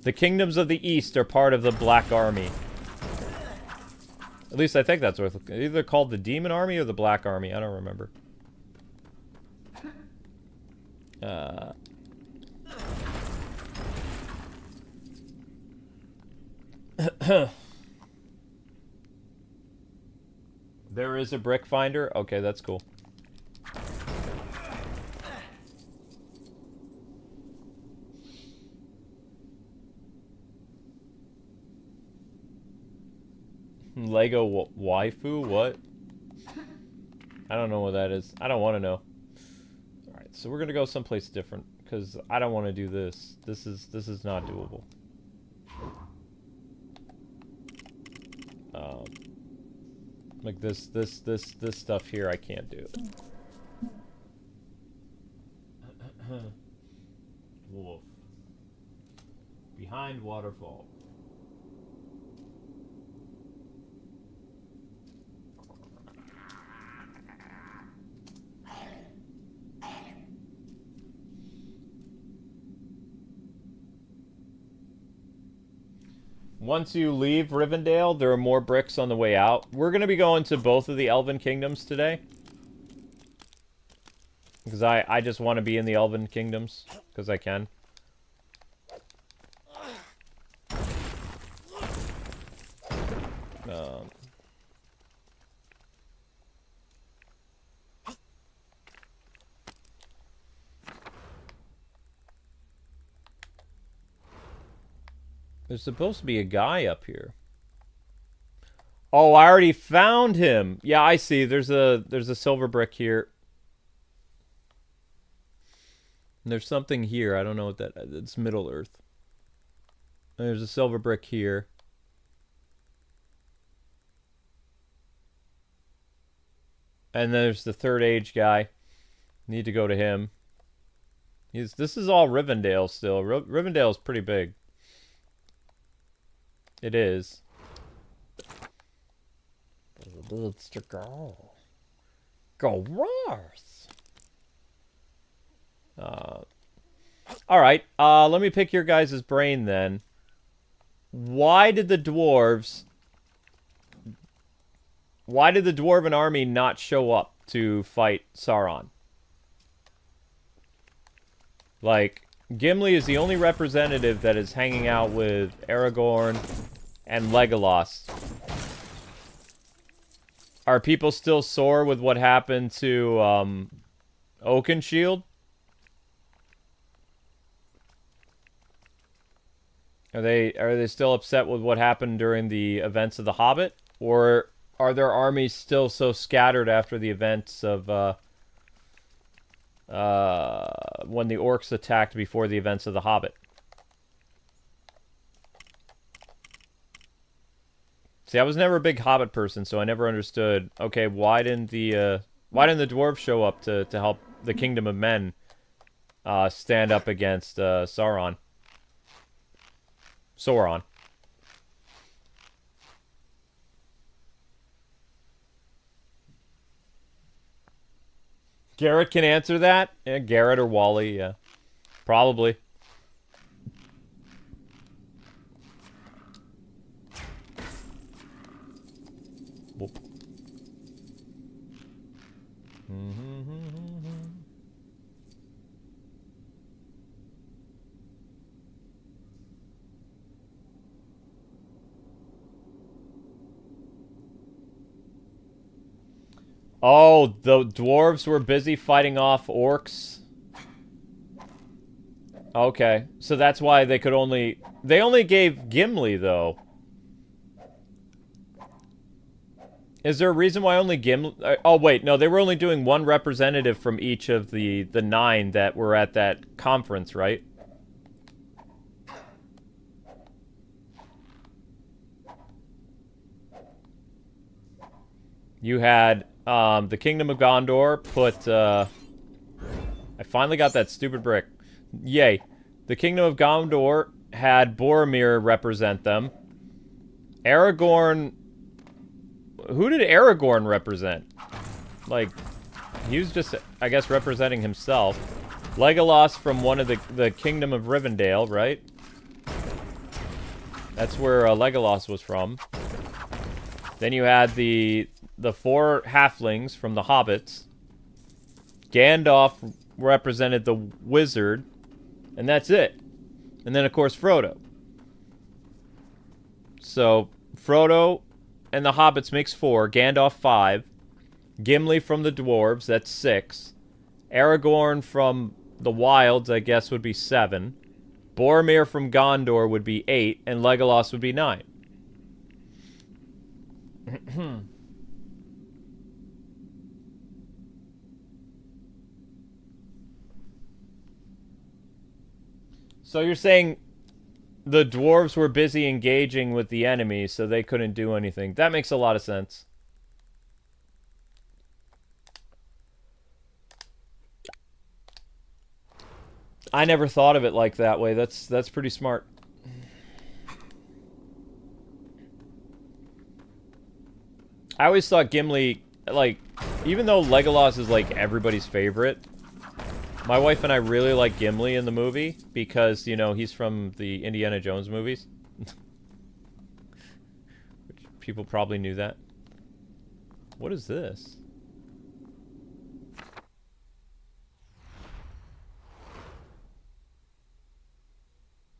The kingdoms of the East are part of the Black Army. At least I think that's what it's either called the Demon Army or the Black Army. I don't remember. There is a brick finder? Okay, that's cool. Lego waifu? What? I don't know what that is. I don't want to know. Alright, so we're gonna go someplace different, because I don't want to do this. This is not doable. Like this stuff here I can't do. Wolf. Behind Waterfall. Once you leave Rivendale, there are more bricks on the way out. We're going to be going to both of the Elven Kingdoms today. Because I just want to be in the Elven Kingdoms. Because I can. There's supposed to be a guy up here. Oh, I already found him. Yeah, I see. There's a silver brick here. And there's something here. I don't know what that is. It's Middle Earth. And there's a silver brick here. And there's the Third Age guy. Need to go to him. This is all Rivendale still. Rivendale is pretty big. It is. Let's go. Go Roars. Alright, let me pick your guys' brain then. Why did the dwarven army not show up to fight Sauron? Like, Gimli is the only representative that is hanging out with Aragorn and Legolas. Are people still sore with what happened to Oakenshield? Are they still upset with what happened during the events of The Hobbit? Or are their armies still so scattered after the events of when the orcs attacked before the events of The Hobbit? See, I was never a big Hobbit person, so I never understood. Okay, why didn't the dwarves show up to help the Kingdom of Men stand up against Sauron. Sauron. Garrett can answer that? Yeah, Garrett or Wally, yeah. Probably. Whoop. Oh, the dwarves were busy fighting off orcs. Okay, so that's why they could only... They only gave Gimli, though. Is there a reason why only Gimli... Oh, wait, no, they were only doing one representative from each of the 9 that were at that conference, right? You had the Kingdom of Gondor put... I finally got that stupid brick. Yay. The Kingdom of Gondor had Boromir represent them. Aragorn... Who did Aragorn represent? Like, he was just, I guess, representing himself. Legolas from one of the Kingdom of Rivendale, right? That's where Legolas was from. Then you had the 4 halflings from the Hobbits. Gandalf represented the wizard. And that's it. And then, of course, Frodo. So, Frodo and the Hobbits makes 4. Gandalf 5. Gimli from the dwarves, that's 6. Aragorn from the wilds, I guess, would be 7. Boromir from Gondor would be 8. And Legolas would be 9. So you're saying the dwarves were busy engaging with the enemy, so they couldn't do anything. That makes a lot of sense. I never thought of it like that way. That's pretty smart. I always thought Gimli, like, even though Legolas is, like, everybody's favorite, my wife and I really like Gimli in the movie because, you know, he's from the Indiana Jones movies. Which people probably knew that. What is this?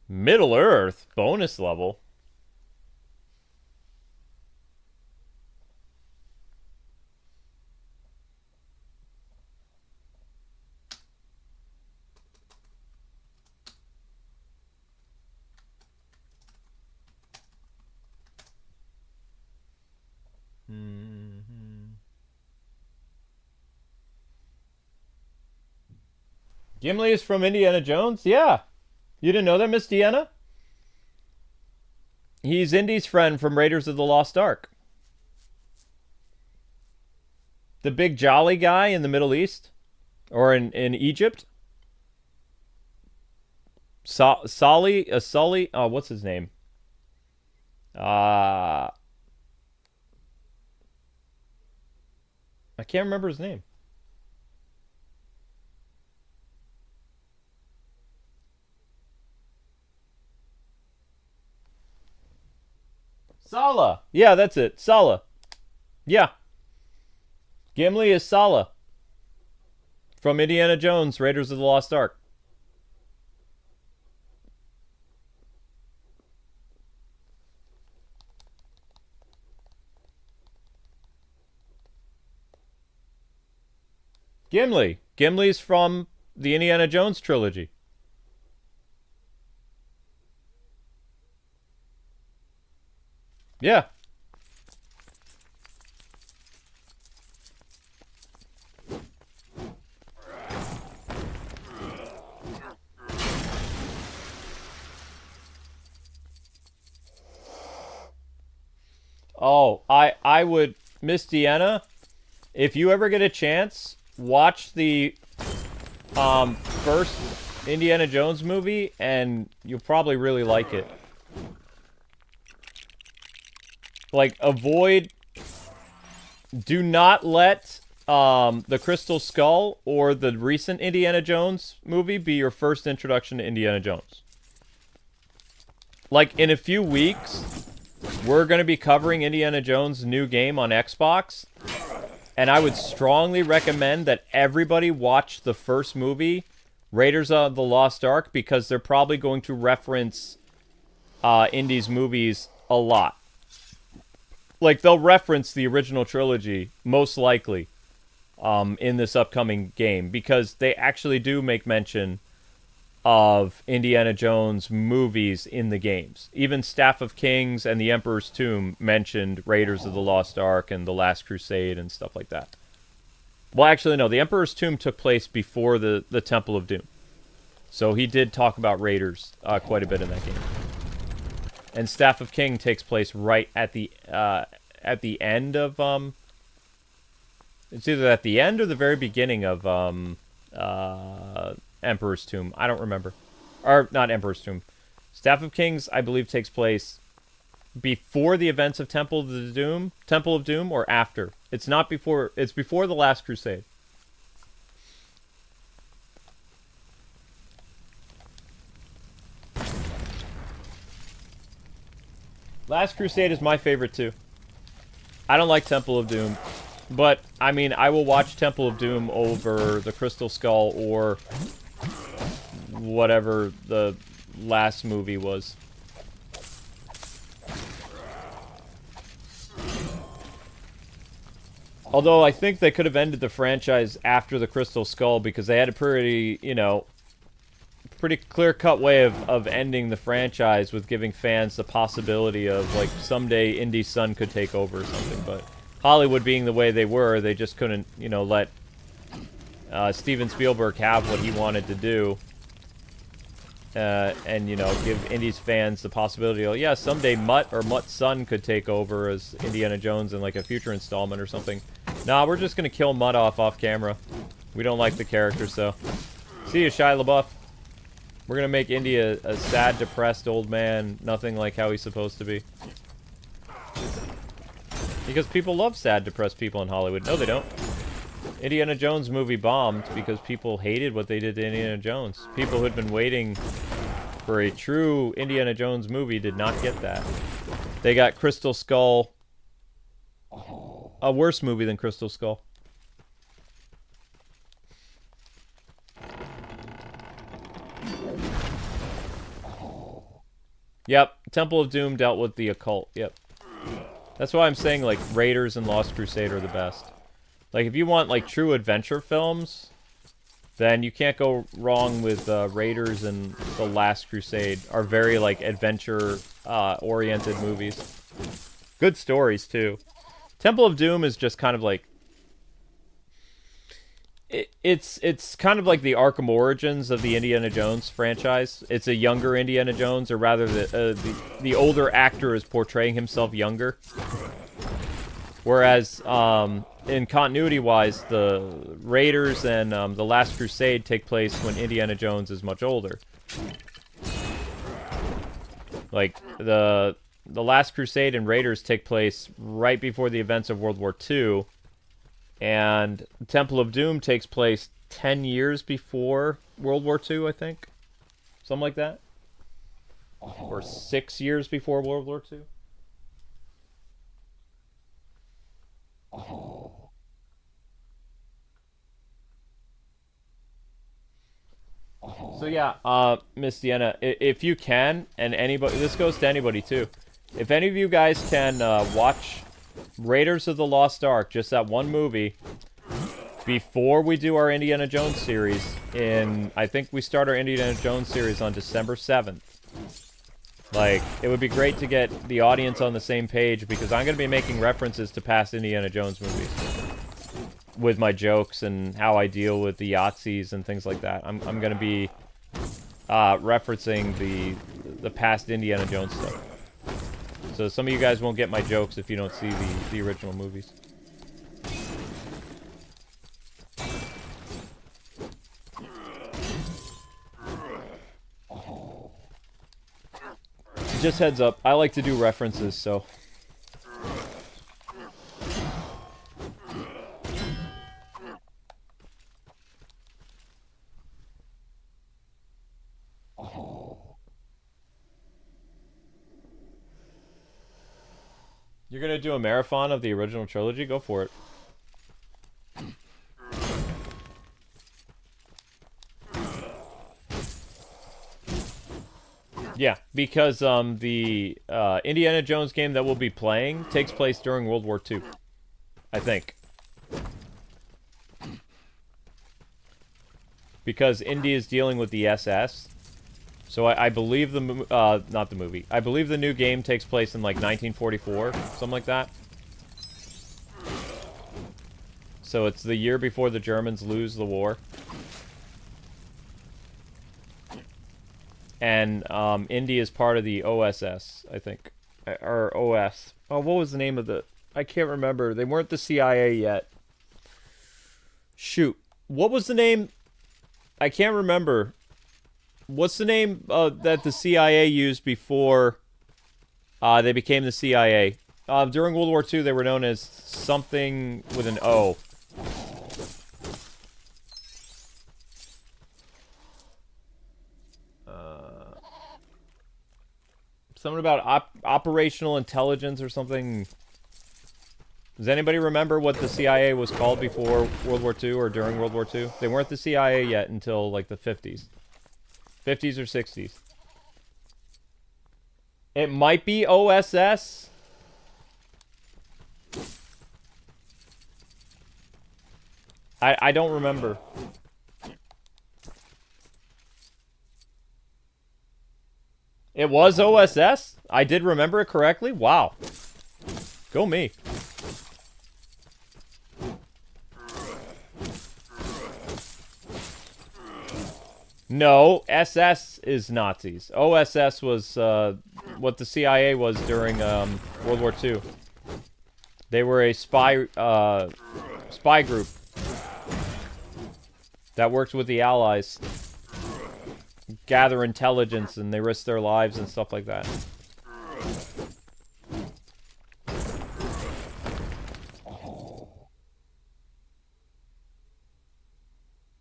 Middle Earth? Bonus level? Gimli is from Indiana Jones? Yeah. You didn't know that, Miss Deanna? He's Indy's friend from Raiders of the Lost Ark. The big jolly guy in the Middle East? Or in Egypt? Sully? Oh, what's his name? I can't remember his name. Sala. Yeah, that's it. Sala. Yeah. Gimli is Sala. From Indiana Jones, Raiders of the Lost Ark. Gimli. Gimli's from the Indiana Jones trilogy. Yeah. Oh, I would, Miss Deanna, if you ever get a chance, watch the first Indiana Jones movie, and you'll probably really like it. Like, do not let the Crystal Skull or the recent Indiana Jones movie be your first introduction to Indiana Jones. Like, in a few weeks, we're going to be covering Indiana Jones' new game on Xbox, and I would strongly recommend that everybody watch the first movie, Raiders of the Lost Ark, because they're probably going to reference Indy's movies a lot. Like, they'll reference the original trilogy, most likely, in this upcoming game, because they actually do make mention of Indiana Jones movies in the games. Even Staff of Kings and the Emperor's Tomb mentioned Raiders of the Lost Ark and The Last Crusade and stuff like that. Well, actually, no. The Emperor's Tomb took place before the Temple of Doom. So he did talk about Raiders quite a bit in that game. And Staff of King takes place right at the end of... it's either at the end or the very beginning of Emperor's Tomb. I don't remember. Or, not Emperor's Tomb. Staff of Kings, I believe, takes place before the events of Temple of Doom, or after. It's not before. It's before the Last Crusade. Last Crusade is my favorite too. I don't like Temple of Doom, but I mean, I will watch Temple of Doom over the Crystal Skull or whatever the last movie was. Although I think they could have ended the franchise after the Crystal Skull because they had a pretty, pretty clear-cut way of ending the franchise with giving fans the possibility of, like, someday Indy's son could take over or something. But Hollywood being the way they were, they just couldn't, let Steven Spielberg have what he wanted to do. And, give Indy's fans the possibility of, yeah, someday Mutt or Mutt's son could take over as Indiana Jones in, like, a future installment or something. Nah, we're just gonna kill Mutt off camera. We don't like the character, so. See you, Shia LaBeouf. We're gonna make Indy a sad, depressed old man, nothing like how he's supposed to be. Because people love sad, depressed people in Hollywood. No, they don't. Indiana Jones movie bombed because people hated what they did to Indiana Jones. People who had been waiting for a true Indiana Jones movie did not get that. They got Crystal Skull. A worse movie than Crystal Skull. Yep, Temple of Doom dealt with the occult. Yep. That's why I'm saying, like, Raiders and Lost Crusade are the best. Like, if you want, like, true adventure films, then you can't go wrong with Raiders and The Last Crusade. Are very, like, adventure-oriented movies. Good stories, too. Temple of Doom is just kind of like... It's kind of like the Arkham Origins of the Indiana Jones franchise. It's a younger Indiana Jones, or rather the older actor is portraying himself younger. Whereas, in continuity-wise, the Raiders and The Last Crusade take place when Indiana Jones is much older. Like, the Last Crusade and Raiders take place right before the events of World War II, and Temple of Doom takes place 10 years before World War II, I think. Something like that. Or 6 years before World War II. So yeah, Miss Deanna, if you can, and anybody, this goes to anybody too. If any of you guys can watch Raiders of the Lost Ark, just that one movie, before we do our Indiana Jones series I think we start our Indiana Jones series on December 7th. Like, it would be great to get the audience on the same page, because I'm going to be making references to past Indiana Jones movies. With my jokes and how I deal with the Yahtzees and things like that. I'm going to be referencing the past Indiana Jones stuff. So some of you guys won't get my jokes if you don't see the original movies. Just heads up, I like to do references, so... You're gonna do a marathon of the original trilogy? Go for it. Yeah, because the Indiana Jones game that we'll be playing takes place during World War II, I think. Because Indy is dealing with the SS. So I believe not the movie. I believe the new game takes place in like 1944, something like that. So it's the year before the Germans lose the war. And Indy is part of the OSS, I think. Or OS. Oh, what was the name of the... I can't remember. They weren't the CIA yet. Shoot. What was the name? I can't remember. What's the name that the CIA used before they became the CIA? During World War II, they were known as something with an O. Something about operational intelligence or something. Does anybody remember what the CIA was called before World War II or during World War II? They weren't the CIA yet until like the 50s. 50s or 60s. It might be OSS. I don't remember. It was OSS? I did remember it correctly? Wow. Go me. No, SS is Nazis. OSS was what the CIA was during World War II. They were a spy group that worked with the Allies, gather intelligence, and they risked their lives and stuff like that.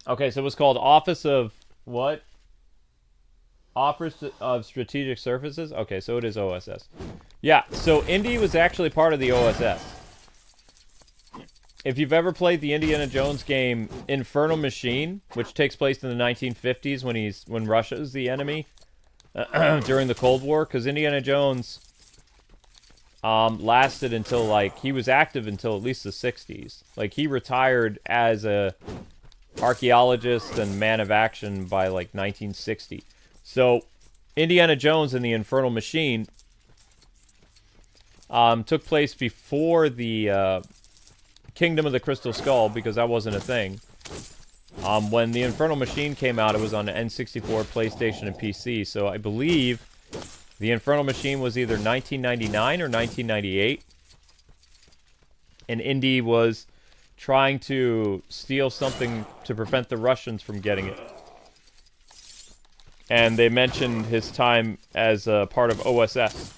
Okay, so it was called Office of what? Office of Strategic Services? Okay, so it is OSS. Yeah, so Indy was actually part of the OSS. If you've ever played the Indiana Jones game Infernal Machine, which takes place in the 1950s when Russia is the enemy during the Cold War, because Indiana Jones lasted until, like, he was active until at least the 60s. Like, he retired as a archaeologist and man of action by, like, 1960. So, Indiana Jones and the Infernal Machine took place before the Kingdom of the Crystal Skull, because that wasn't a thing. When the Infernal Machine came out, it was on N64, PlayStation, and PC. So I believe the Infernal Machine was either 1999 or 1998. And Indy was trying to steal something to prevent the Russians from getting it. And they mentioned his time as a part of OSS.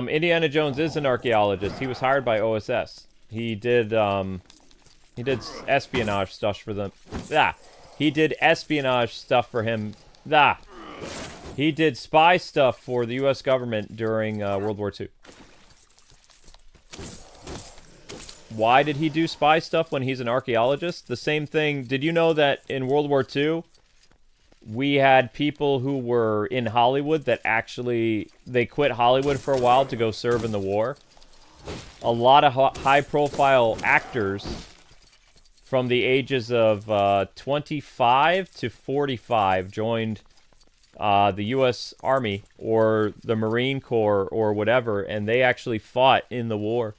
Indiana Jones is an archaeologist. He was hired by OSS. He did espionage stuff for them. He did espionage stuff for him. He did spy stuff for the U.S. government during World War II. Why did he do spy stuff when he's an archaeologist? The same thing. Did you know that in World War II, we had people who were in Hollywood that actually, they quit Hollywood for a while to go serve in the war? A lot of high-profile actors from the ages of 25 to 45 joined the U.S. Army or the Marine Corps or whatever, and they actually fought in the war.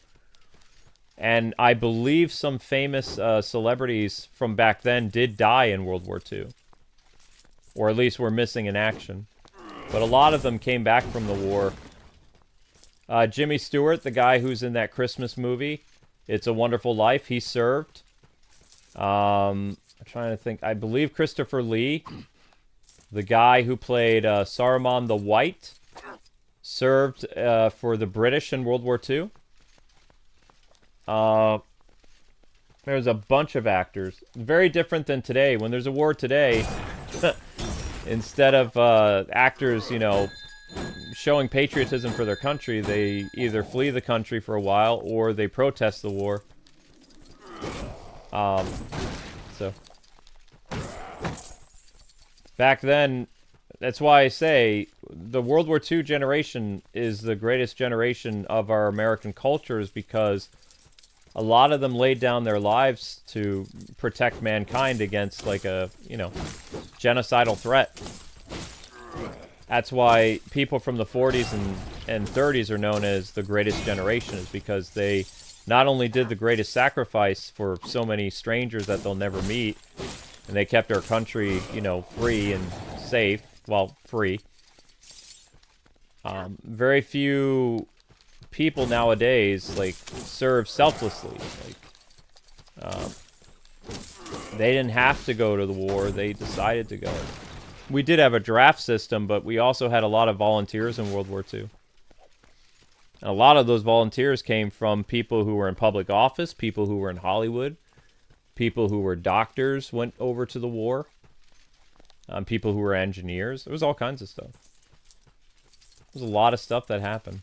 And I believe some famous celebrities from back then did die in World War II. Or at least were missing in action. But a lot of them came back from the war. Jimmy Stewart, the guy who's in that Christmas movie, It's a Wonderful Life. He served. I'm trying to think. I believe Christopher Lee, the guy who played Saruman the White, served for the British in World War II. There's a bunch of actors. Very different than today. When there's a war today, instead of actors, you know, showing patriotism for their country, they either flee the country for a while or they protest the war. So back then, that's why I say the World War II generation is the greatest generation of our American culture, is because a lot of them laid down their lives to protect mankind against, like, a, you know, genocidal threat. That's why people from the 40s and 30s are known as the greatest generation, is because they not only did the greatest sacrifice for so many strangers that they'll never meet, and they kept our country, you know, free and safe. Well, free. Very few people nowadays, like, serve selflessly. Like, they didn't have to go to the war. They decided to go. We did have a draft system, but we also had a lot of volunteers in World War II. And a lot of those volunteers came from people who were in public office, people who were in Hollywood, people who were doctors went over to the war, people who were engineers. There was all kinds of stuff. There's a lot of stuff that happened.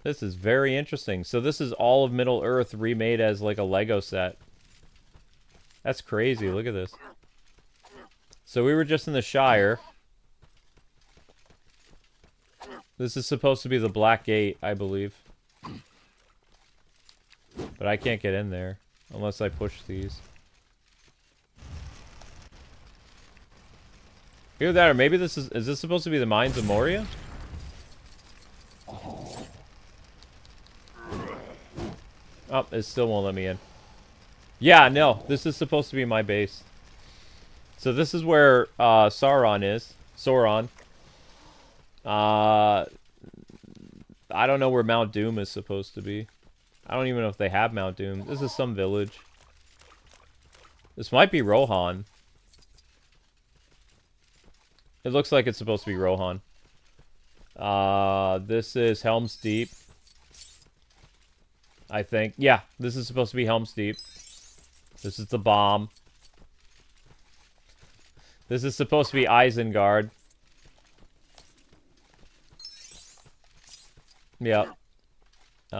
This is very interesting. So this is all of Middle-earth remade as like a Lego set. That's crazy. Look at this. So we were just in the Shire. This is supposed to be the Black Gate, I believe. But I can't get in there unless I push these. Either that, or maybe this is this supposed to be the Mines of Moria? Oh, it still won't let me in. Yeah, no, this is supposed to be my base. So this is where Sauron is. Sauron. I don't know where Mount Doom is supposed to be. I don't even know if they have Mount Doom. This is some village. This might be Rohan. It looks like it's supposed to be Rohan. This is Helm's Deep. I think. Yeah, this is supposed to be Helm's Deep. This is the bomb. This is supposed to be Isengard. Yep. Do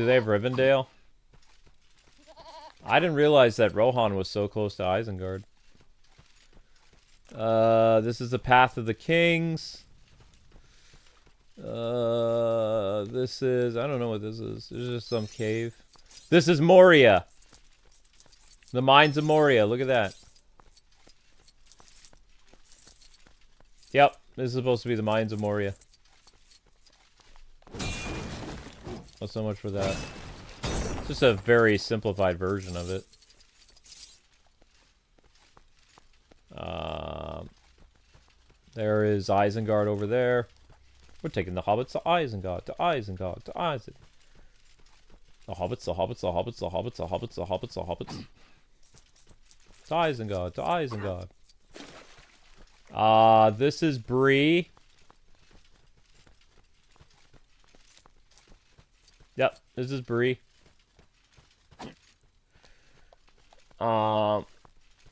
they have Rivendale? I didn't realize that Rohan was so close to Isengard. This is the Path of the Kings. This is... I don't know what this is. This is just some cave. This is Moria. The Mines of Moria. Look at that. Yep. This is supposed to be the Mines of Moria. Well, so much for that. It's just a very simplified version of it. There is Isengard over there. We're taking the hobbits to Isengard, to Isengard, to Isengard. The hobbits, the hobbits, the hobbits, the hobbits, the hobbits, the hobbits, the hobbits. To Isengard, to Isengard. This is Bree. Yep, this is Bree.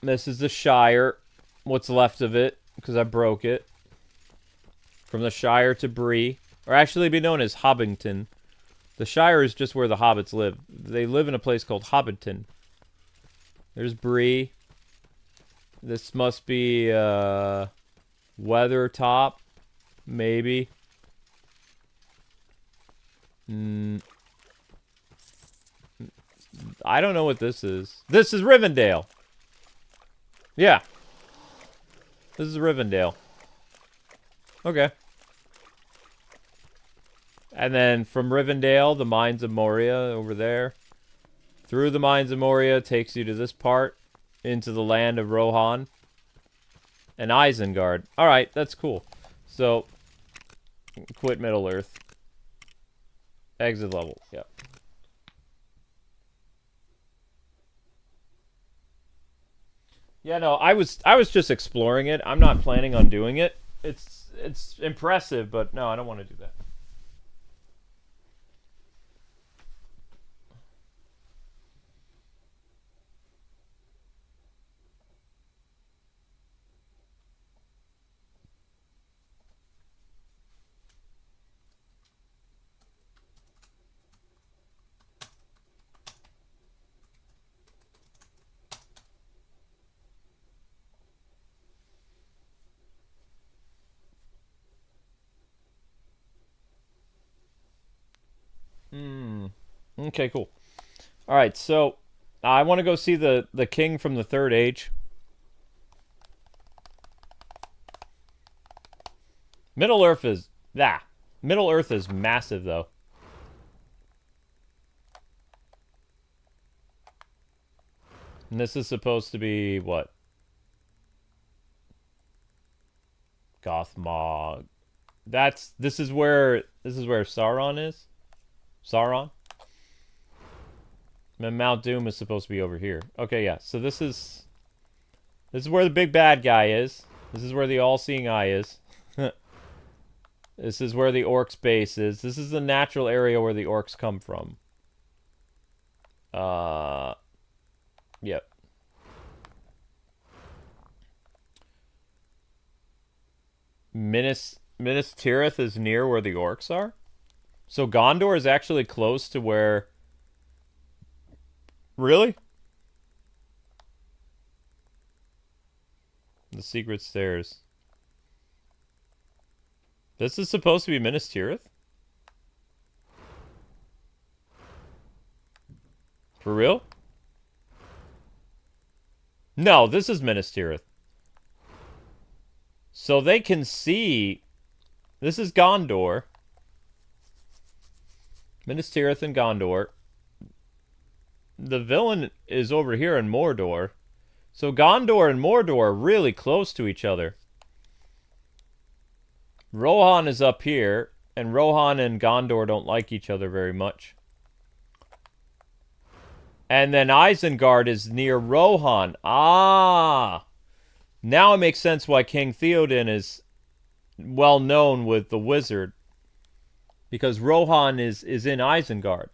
This is the Shire. What's left of it, because I broke it. From the Shire to Bree. Or actually it'd be known as Hobbington. The Shire is just where the hobbits live. They live in a place called Hobbiton. There's Bree. This must be Weathertop. Maybe. I don't know what this is. This is Rivendale. Yeah. This is Rivendale. Okay. And then from Rivendale, the Mines of Moria over there. Through the Mines of Moria takes you to this part. Into the land of Rohan. And Isengard. Alright, that's cool. So, Quit Middle Earth. Exit level. Yep. Yeah, no, I was just exploring it. I'm not planning on doing it. It's impressive, but no, I don't want to do that. Okay, cool. All right, so I want to go see the king from the Third Age. Middle Earth is Middle Earth is massive though. And this is supposed to be what? Gothmog. This is where Sauron is. Sauron. And Mount Doom is supposed to be over here. Okay, yeah. So this is where the big bad guy is. This is where the all-seeing eye is. This is where the orcs base is. This is the natural area where the orcs come from. Yep. Minas Tirith is near where the orcs are. So Gondor is actually close to where... Really? The secret stairs. This is supposed to be Minas Tirith? For real? No, this is Minas Tirith. So they can see... This is Gondor. Minas Tirith and Gondor. The villain is over here in Mordor. So Gondor and Mordor are really close to each other. Rohan is up here, and Rohan and Gondor don't like each other very much. And then Isengard is near Rohan. Ah! Now it makes sense why King Theoden is well known with the wizard. Because Rohan is in Isengard.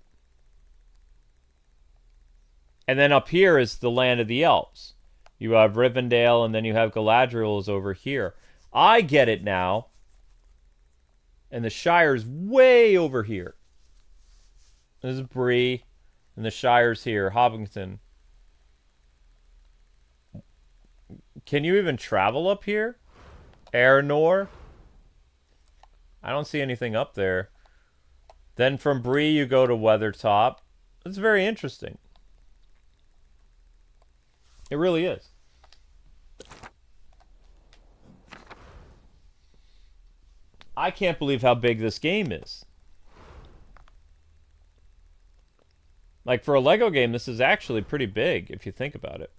And then up here is the land of the elves. You have Rivendale, and then you have Galadriel is over here. I get it now. And the Shire's way over here. This is Bree, and the Shire's here, Hobbiton. Can you even travel up here? Airnor? I don't see anything up there. Then from Bree you go to Weathertop. It's very interesting. It really is. I can't believe how big this game is. Like, for a Lego game, this is actually pretty big, if you think about it.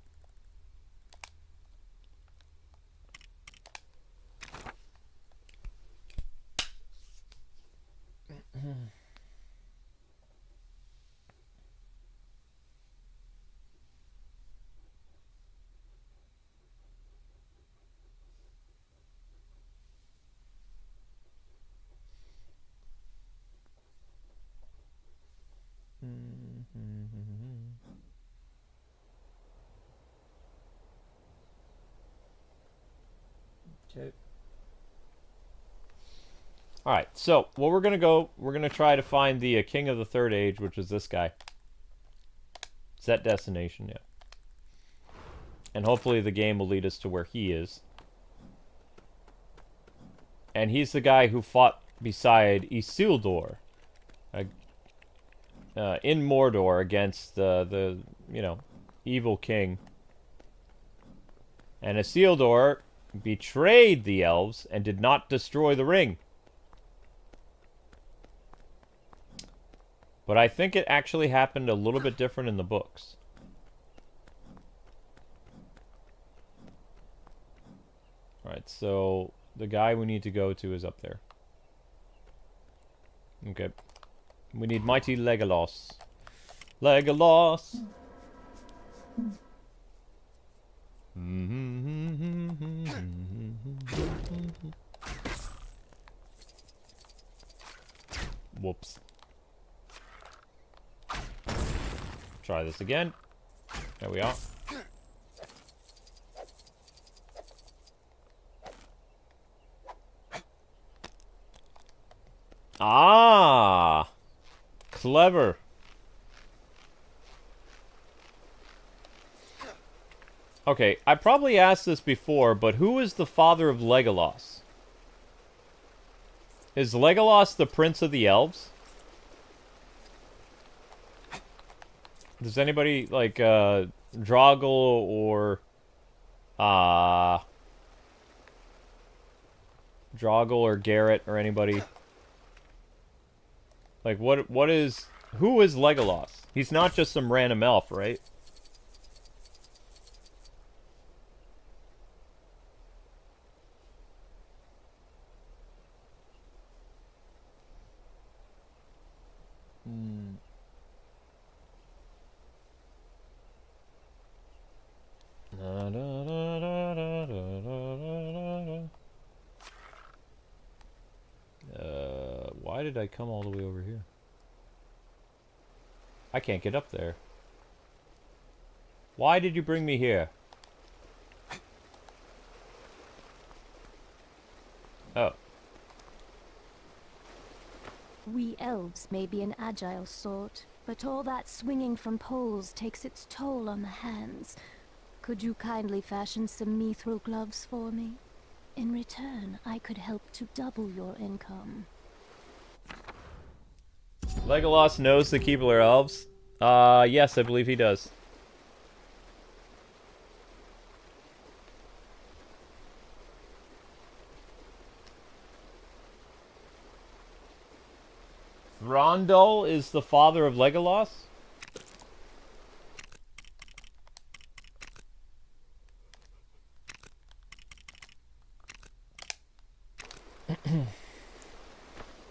Okay. Alright, so what we're gonna try to find the King of the Third Age, which is this guy. Set destination, yeah. And hopefully the game will lead us to where he is. And he's the guy who fought beside Isildur in Mordor against the evil king. And Isildur betrayed the elves and did not destroy the ring. But I think it actually happened a little bit different in the books. Alright, so the guy we need to go to is up there. Okay. We need mighty Legolas. Legolas! Whoops. Try this again. There we are. Ah! Clever. Okay, I probably asked this before, but who is the father of Legolas? Is Legolas the prince of the elves? Does anybody, like, Draugr or, Draugr or Garrett or anybody? Like, who is Legolas? He's not just some random elf, right? Why did I come all the way over here? I can't get up there. Why did you bring me here? Oh. We elves may be an agile sort, but all that swinging from poles takes its toll on the hands. Could you kindly fashion some mithril gloves for me? In return, I could help to double your income. Legolas knows the Keebler elves? Yes, I believe he does. Rondal is the father of Legolas?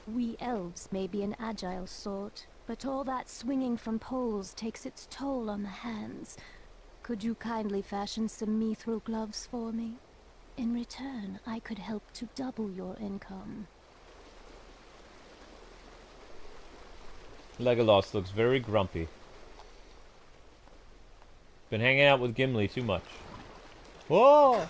We elves may be an agile sort, but all that swinging from poles takes its toll on the hands. Could you kindly fashion some mithril gloves for me? In return, I could help to double your income. Legolas looks very grumpy. Been hanging out with Gimli too much. Whoa!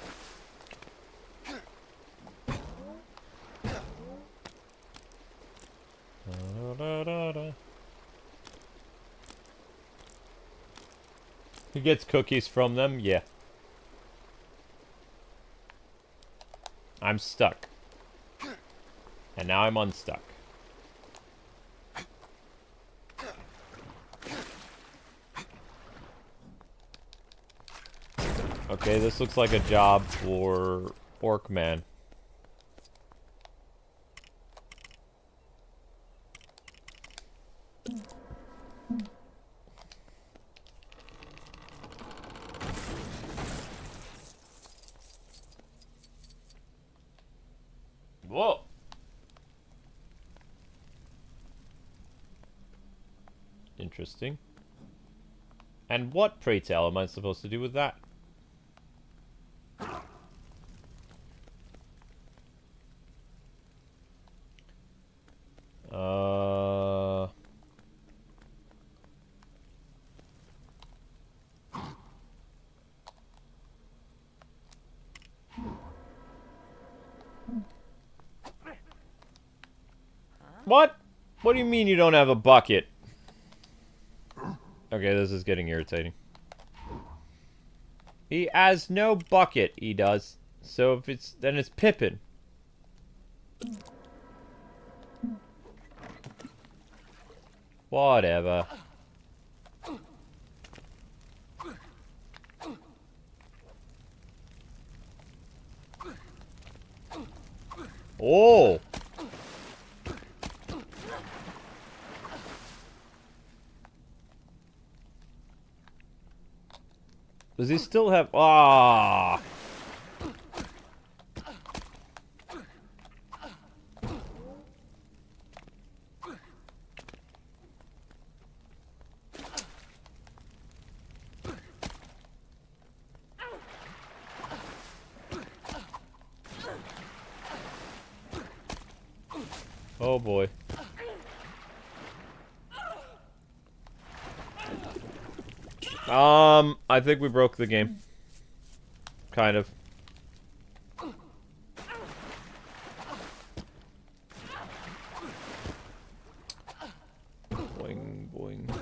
He gets cookies from them? Yeah. I'm stuck. And now I'm unstuck. Okay, this looks like a job for Orc Man. Whoa! Interesting. And what, pray tell, am I supposed to do with that? What? What do you mean you don't have a bucket? Okay, this is getting irritating. He has no bucket, he does. So if it's, then it's Pippin. Whatever. Oh! Does he still have... Ah! Oh boy. I think we broke the game. Kind of. Boing, boing.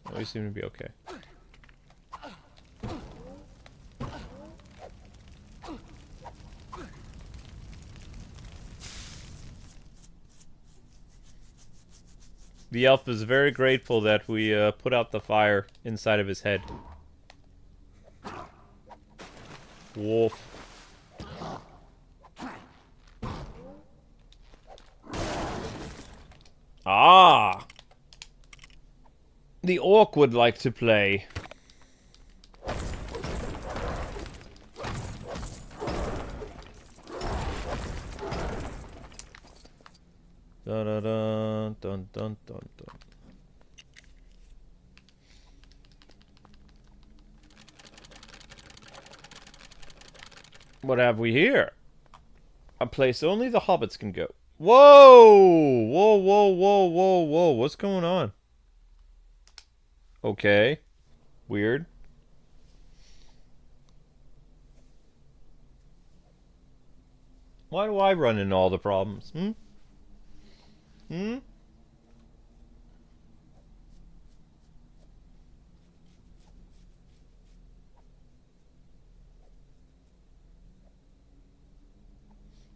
Oh, we seem to be okay. The elf is very grateful that we put out the fire inside of his head. Wolf. Ah! The orc would like to play. Dun dun dun dun dun dun dun. What have we here? A place only the hobbits can go. Whoa! Whoa, whoa, whoa, whoa, whoa. What's going on? Okay. Weird. Why do I run into all the problems? Hmm? Hmm?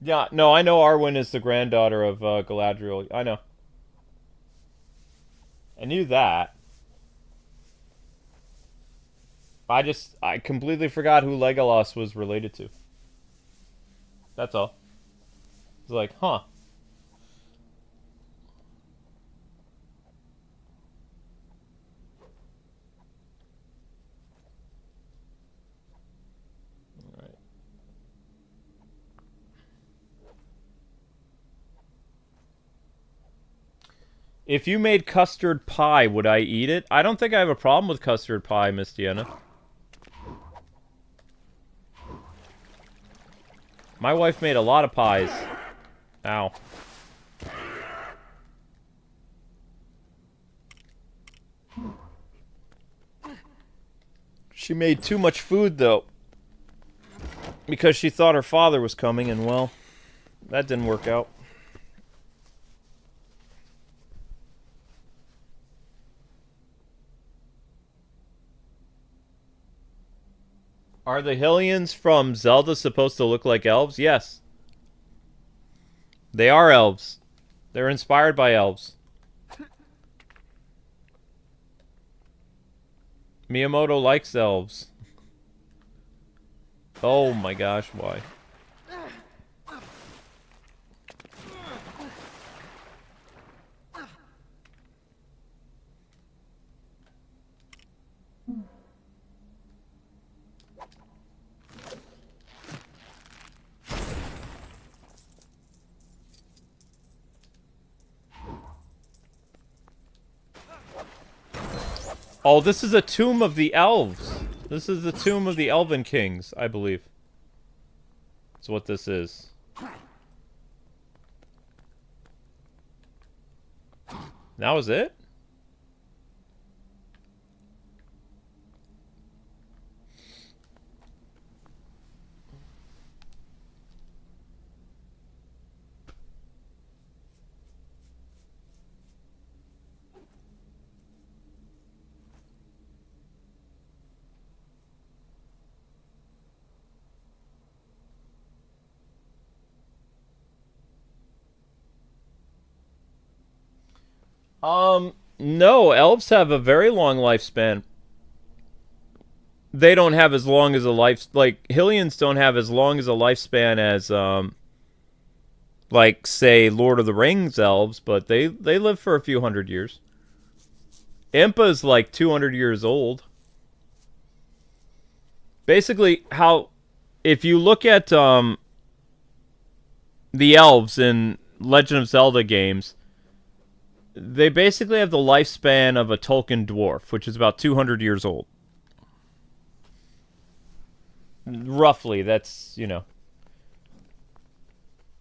Yeah, no, I know Arwen is the granddaughter of Galadriel. I know. I knew that. I completely forgot who Legolas was related to. That's all. It's like, huh. Alright. If you made custard pie, would I eat it? I don't think I have a problem with custard pie, Miss Deanna. My wife made a lot of pies. Ow. She made too much food, though. Because she thought her father was coming, and well, that didn't work out. Are the Hylians from Zelda supposed to look like elves? Yes. They are elves. They're inspired by elves. Miyamoto likes elves. Oh my gosh, why? Oh, this is a tomb of the elves. This is the tomb of the elven kings, I believe. That's what this is. That was it? No, elves have a very long lifespan. They don't have as long as a life, like, Hylians don't have as long as a lifespan as, like, say, Lord of the Rings elves, but they live for a few hundred years. Impa's like 200 years old. Basically, if you look at, the elves in Legend of Zelda games, they basically have the lifespan of a Tolkien dwarf, which is about 200 years old. Roughly, that's, you know.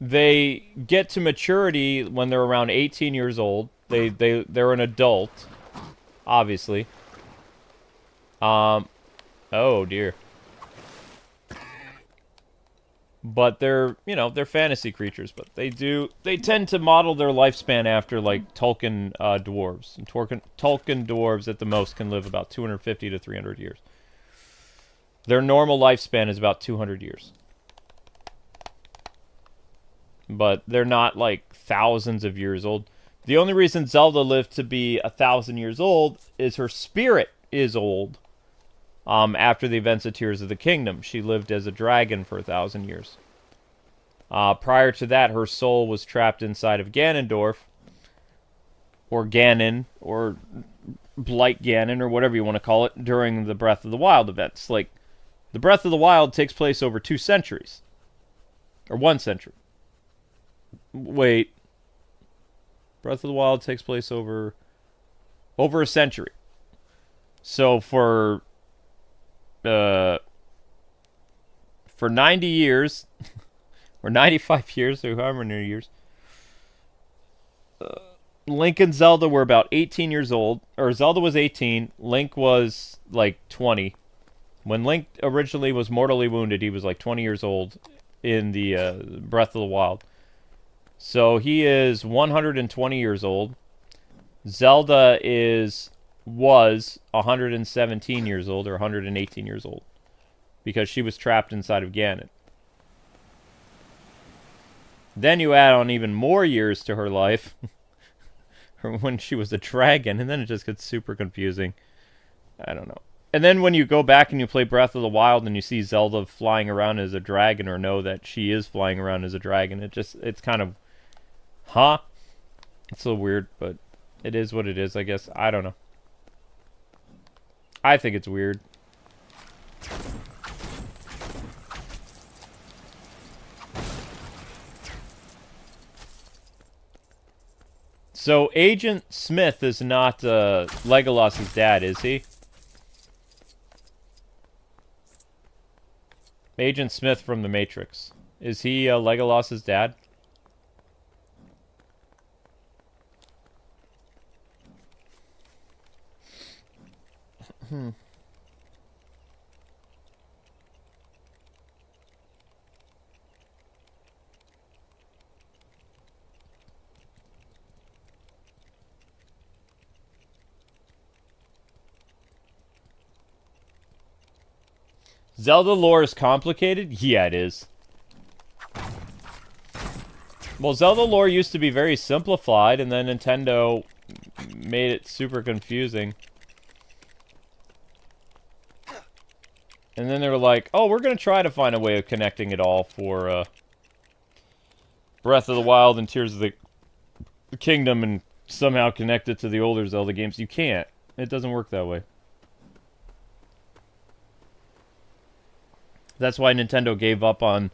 they get to maturity when they're around 18 years old. They're an adult, obviously. Oh dear. But they're, you know, they're fantasy creatures, but they tend to model their lifespan after, like, Tolkien dwarves. And Tolkien dwarves, at the most, can live about 250 to 300 years. Their normal lifespan is about 200 years. But they're not, like, thousands of years old. The only reason Zelda lived to be 1,000 years old is her spirit is old. After the events of Tears of the Kingdom, she lived as a dragon for 1,000 years. Prior to that, her soul was trapped inside of Ganondorf, or Ganon, or Blight Ganon, or whatever you want to call it, during the Breath of the Wild events. Like, the Breath of the Wild takes place over 2 centuries. Or 1 century. Wait. Breath of the Wild takes place over a century. So for 90 years, or 95 years, or however many years, Link and Zelda were about 18 years old. Or Zelda was 18, Link was like 20. When Link originally was mortally wounded, he was like 20 years old in the Breath of the Wild. So he is 120 years old. Zelda was 117 years old, or 118 years old, because she was trapped inside of Ganon. Then you add on even more years to her life, when she was a dragon, and then it just gets super confusing. I don't know. And then when you go back and you play Breath of the Wild and you see Zelda flying around as a dragon, or know that she is flying around as a dragon, it's kind of, huh? It's a little weird, but it is what it is, I guess. I don't know. I think it's weird. So Agent Smith is not Legolas's dad, is he? Agent Smith from The Matrix. Is he Legolas's dad? Zelda lore is complicated? Yeah, it is. Well, Zelda lore used to be very simplified, and then Nintendo made it super confusing. And then they were like, oh, we're going to try to find a way of connecting it all for Breath of the Wild and Tears of the Kingdom, and somehow connect it to the older Zelda games. You can't. It doesn't work that way. That's why Nintendo gave up on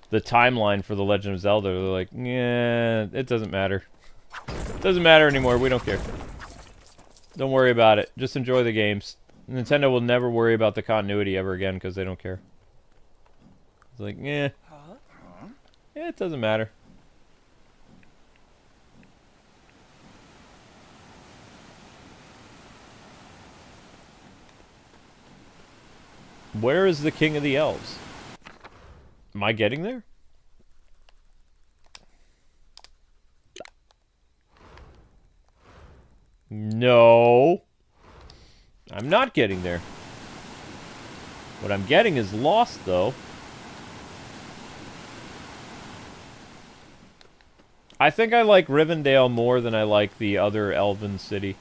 the timeline for The Legend of Zelda. They're like, yeah, it doesn't matter. It doesn't matter anymore. We don't care. Don't worry about it. Just enjoy the games. Nintendo will never worry about the continuity ever again because they don't care. It's like, yeah, it doesn't matter. Where is the King of the Elves? Am I getting there? No. I'm not getting there. What I'm getting is lost, though. I think I like Rivendale more than I like the other elven city.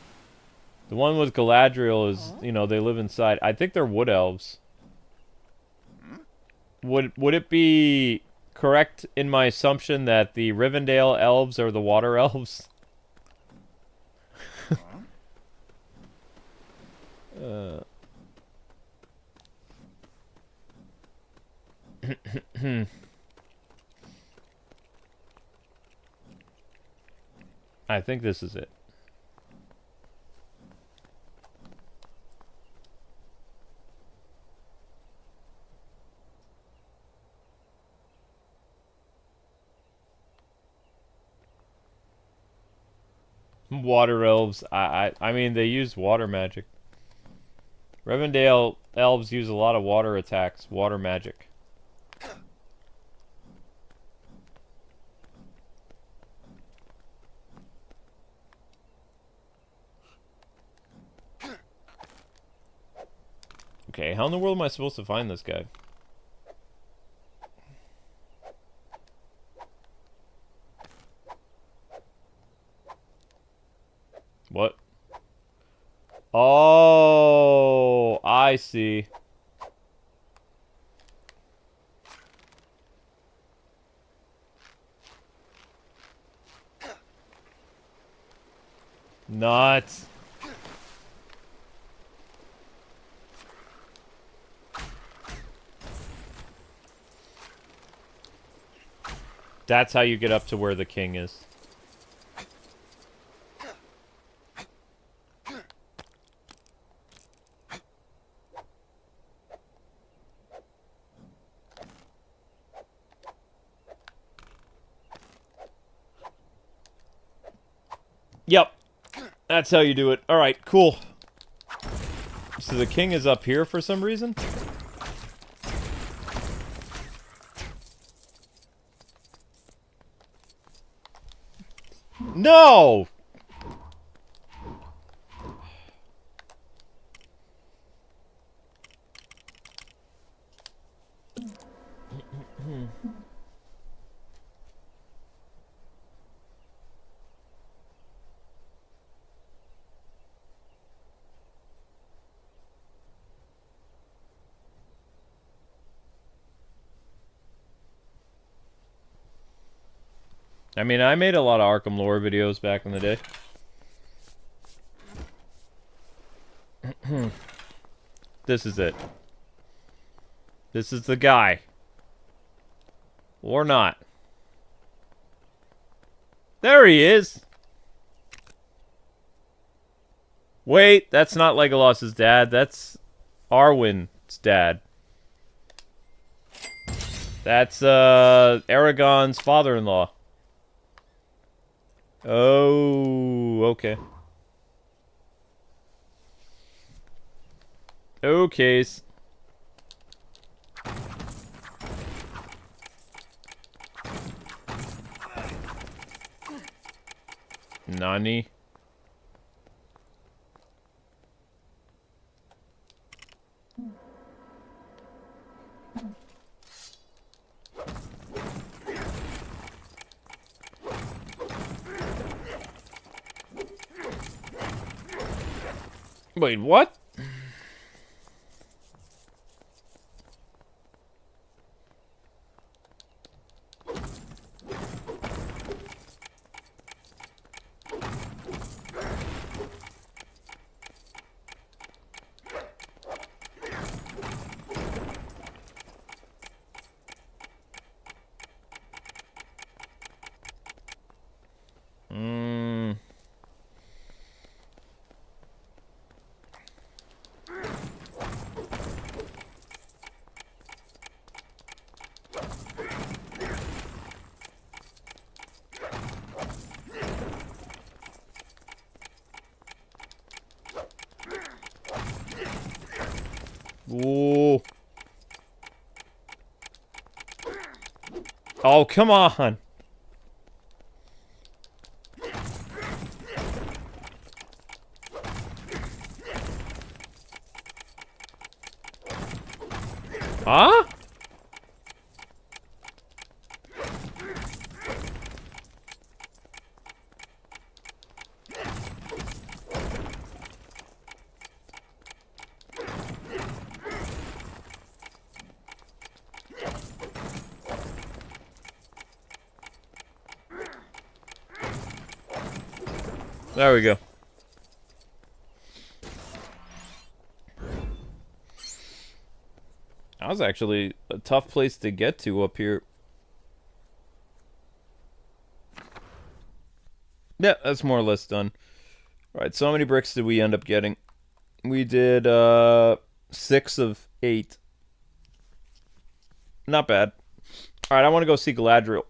The one with Galadriel is, you know, they live inside. I think they're wood elves. Would it be correct in my assumption that the Rivendale elves are the water elves? I think this is it. Water elves. I mean, they use water magic. Rivendale elves use a lot of water attacks, water magic. Okay, how in the world am I supposed to find this guy? What? Oh, I see. Nuts. That's how you get up to where the king is. Yep. That's how you do it. Alright, cool. So the king is up here for some reason? No! I mean, I made a lot of Arkham lore videos back in the day. This is it. This is the guy. Or not. There he is! Wait, that's not Legolas's dad. That's Arwen's dad. That's, Aragorn's father-in-law. Oh, okay. Okays. Nani? Wait, what? Ooh. Oh, come on. Huh? There we go. That was actually a tough place to get to up here. Yeah, that's more or less done. Alright, so how many bricks did we end up getting? We did 6 of 8. Not bad. Alright, I want to go see Galadriel.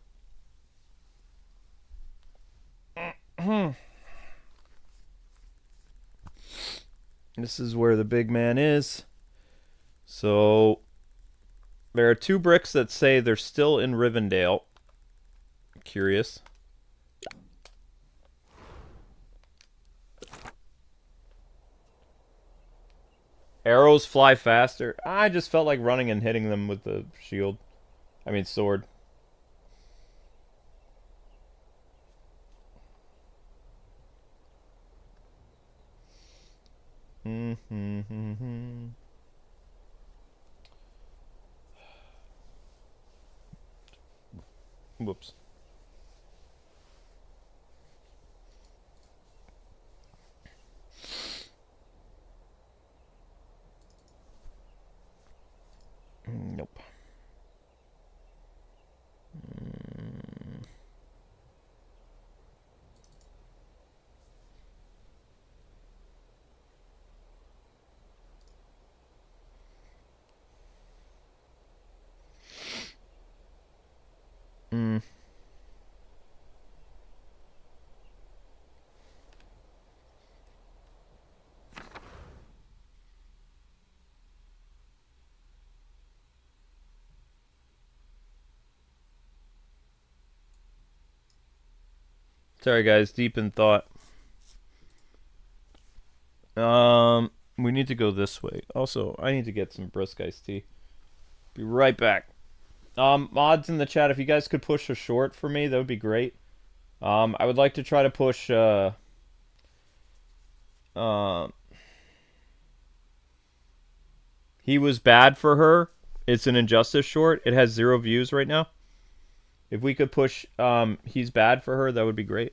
This is where the big man is. So there are 2 bricks that say they're still in Rivendale. Curious. Arrows fly faster. I just felt like running and hitting them with the shield. I mean, sword. Whoops. Nope. Sorry, guys. Deep in thought. We need to go this way. Also, I need to get some brisk iced tea. Be right back. Mods in the chat, if you guys could push a short for me, that would be great. I would like to try to push, He Was Bad for Her. It's an Injustice short. It has 0 views right now. If we could push, He's Bad for Her, that would be great.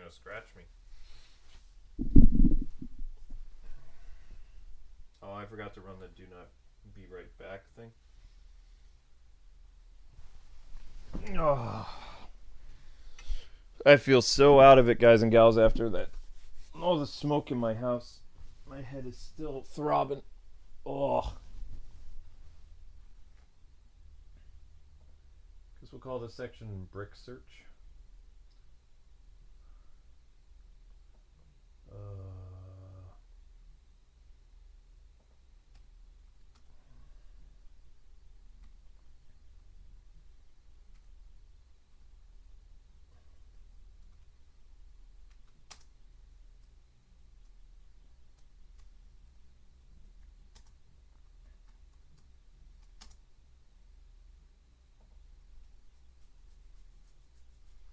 gonna scratch me. Oh, I forgot to run the do not be right back thing. Oh. I feel so out of it, guys and gals, after that. All the smoke in my house. My head is still throbbing. Oh. Guess we'll call this section Brick Search.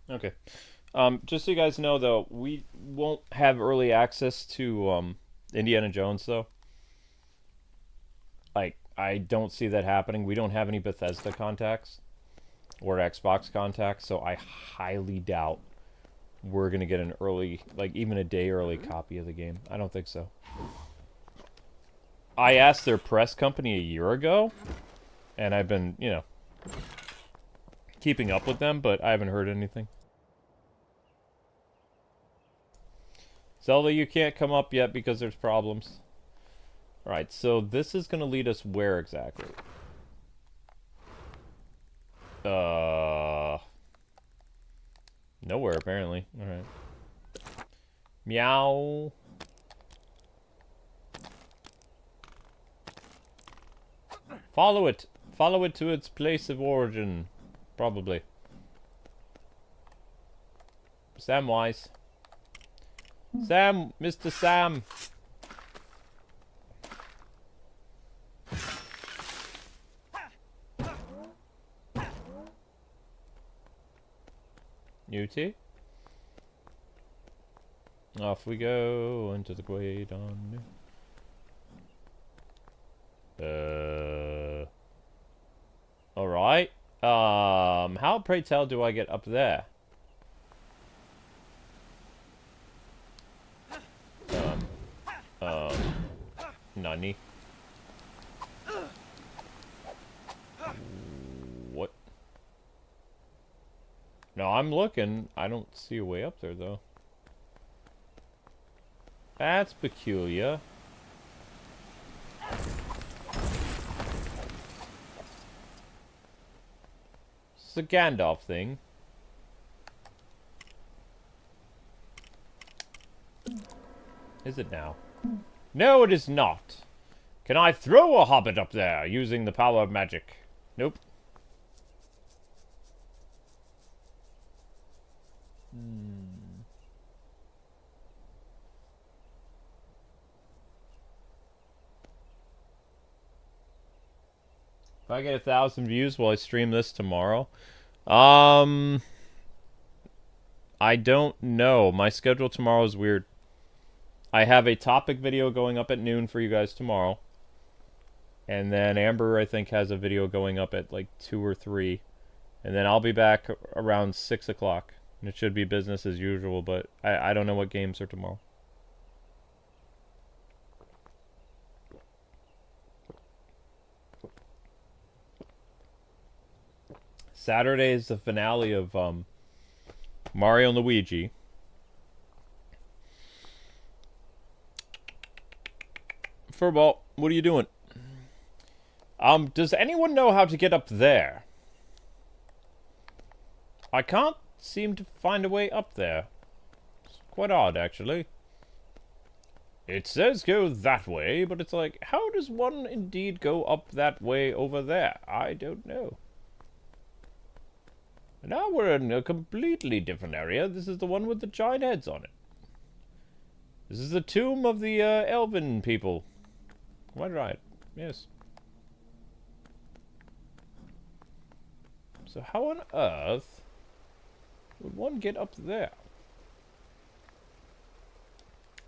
Okay. Just so you guys know, though, we won't have early access to Indiana Jones, though. Like, I don't see that happening. We don't have any Bethesda contacts or Xbox contacts, so I highly doubt we're going to get an early, like, even a day early copy of the game. I don't think so. I asked their press company a year ago, and I've been, you know, keeping up with them, but I haven't heard anything. Zelda, you can't come up yet because there's problems. Alright, so this is going to lead us where exactly? Nowhere, apparently. Alright. Meow. Follow it. Follow it to its place of origin. Probably. Samwise. Sam! Mr. Sam! UT? Off we go into the Great Unknown. Alright. How, pray tell, do I get up there? Nani? What? No, I'm looking. I don't see a way up there, though. That's peculiar. It's a Gandalf thing. Is it now? No, it is not. Can I throw a hobbit up there using the power of magic? Nope. If I get 1,000 views, will I stream this tomorrow? I don't know. My schedule tomorrow is weird. I have a topic video going up at noon for you guys tomorrow. And then Amber, I think, has a video going up at like 2 or 3. And then I'll be back around 6 o'clock. And it should be business as usual, but I don't know what games are tomorrow. Saturday is the finale of Mario and Luigi. Furball, what are you doing? Does anyone know how to get up there? I can't seem to find a way up there. It's quite odd, actually. It says go that way, but it's like, how does one indeed go up that way over there? I don't know. Now we're in a completely different area. This is the one with the giant heads on it. This is the tomb of the elven people. Quite right. Yes. So how on earth would one get up there?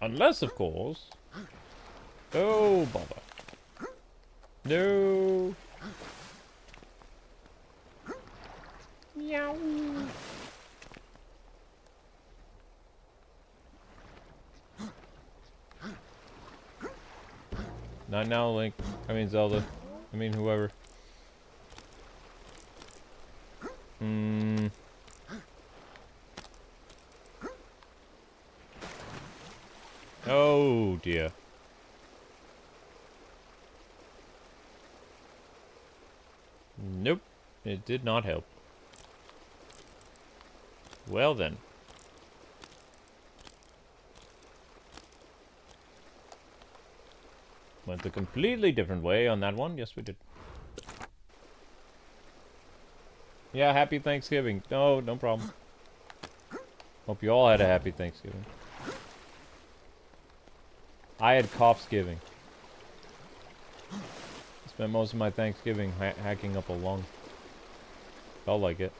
Unless, of course... Oh, bother. No. Meow. Not now, Link. I mean Zelda. I mean whoever. Oh dear. Nope. It did not help. Well then. Went a completely different way on that one. Yes, we did. Yeah, happy Thanksgiving. No, no problem. Hope you all had a happy Thanksgiving. I had Coughsgiving. Spent most of my Thanksgiving hacking up a lung. Felt like it.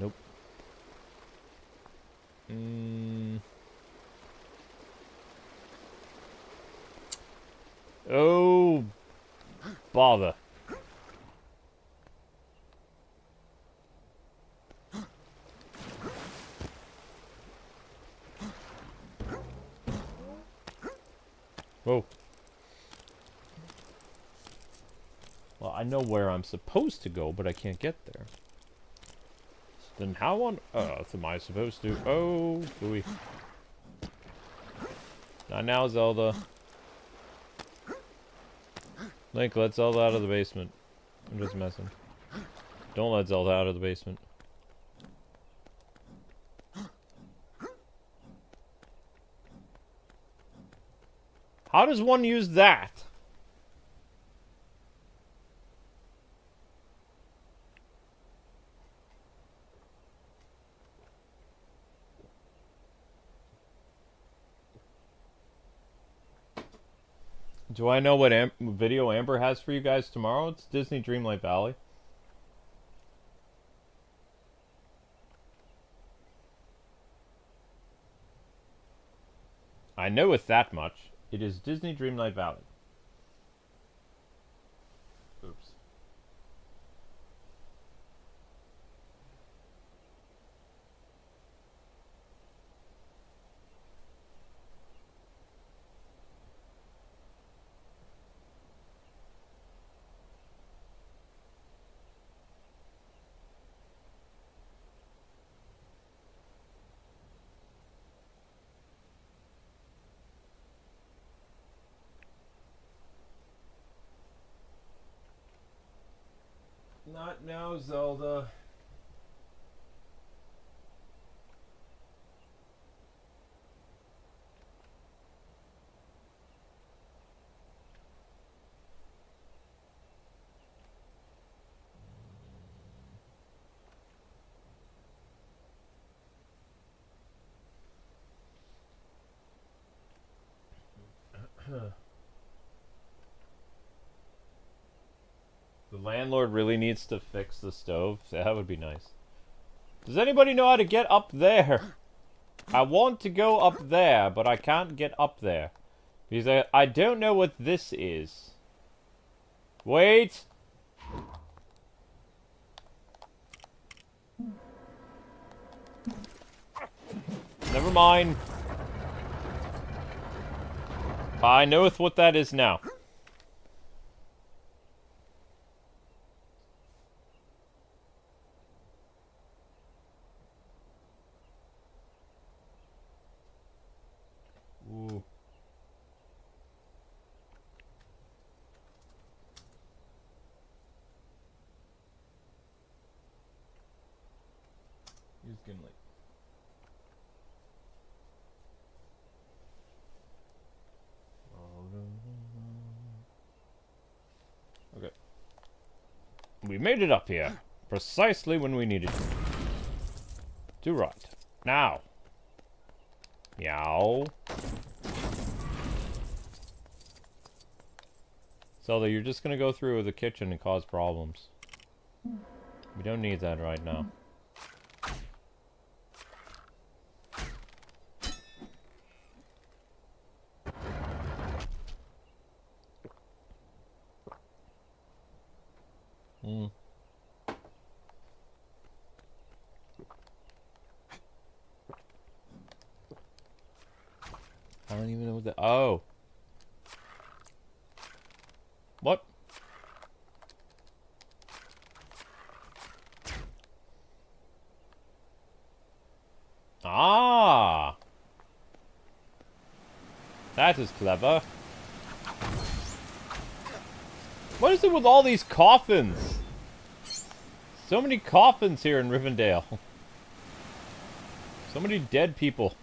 Nope. Oh, bother. Whoa. Well, I know where I'm supposed to go, but I can't get there. Then how on earth am I supposed to? Oh, booey. Not now, Zelda. Link, let Zelda out of the basement. I'm just messing. Don't let Zelda out of the basement. How does one use that? Do I know what video Amber has for you guys tomorrow? It's Disney Dreamlight Valley. I know it's that much. It is Disney Dreamlight Valley. Oops. Not now, Zelda. The landlord really needs to fix the stove. That would be nice. Does anybody know how to get up there? I want to go up there, but I can't get up there. Because I don't know what this is. Wait! Never mind. I knoweth what that is now. Ooh. Use Gimli. Okay. We made it up here. Precisely when we needed to. Do right. Now. Meow. Zelda, you're just gonna go through the kitchen and cause problems. We don't need that right now. don't even know what the... Oh. What? Ah! That is clever. What is it with all these coffins? So many coffins here in Rivendale. So many dead people.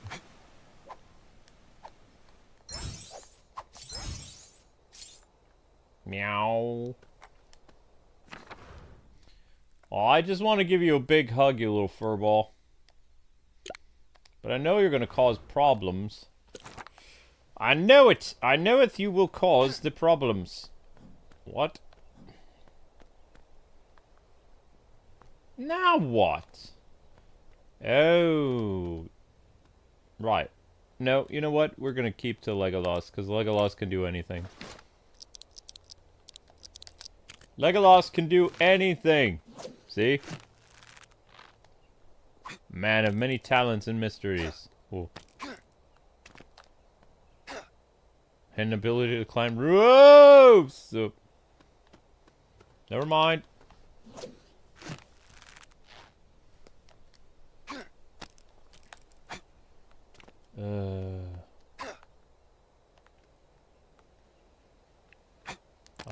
Meow. Oh, I just want to give you a big hug, you little furball. But I know you're going to cause problems. I know it! I know it, you will cause the problems. What? Now what? Oh. Right. No, you know what? We're going to keep to Legolas, because Legolas can do anything. Legolas can do anything! See? Man of many talents and mysteries. Ooh. And ability to climb roofs! So, never mind.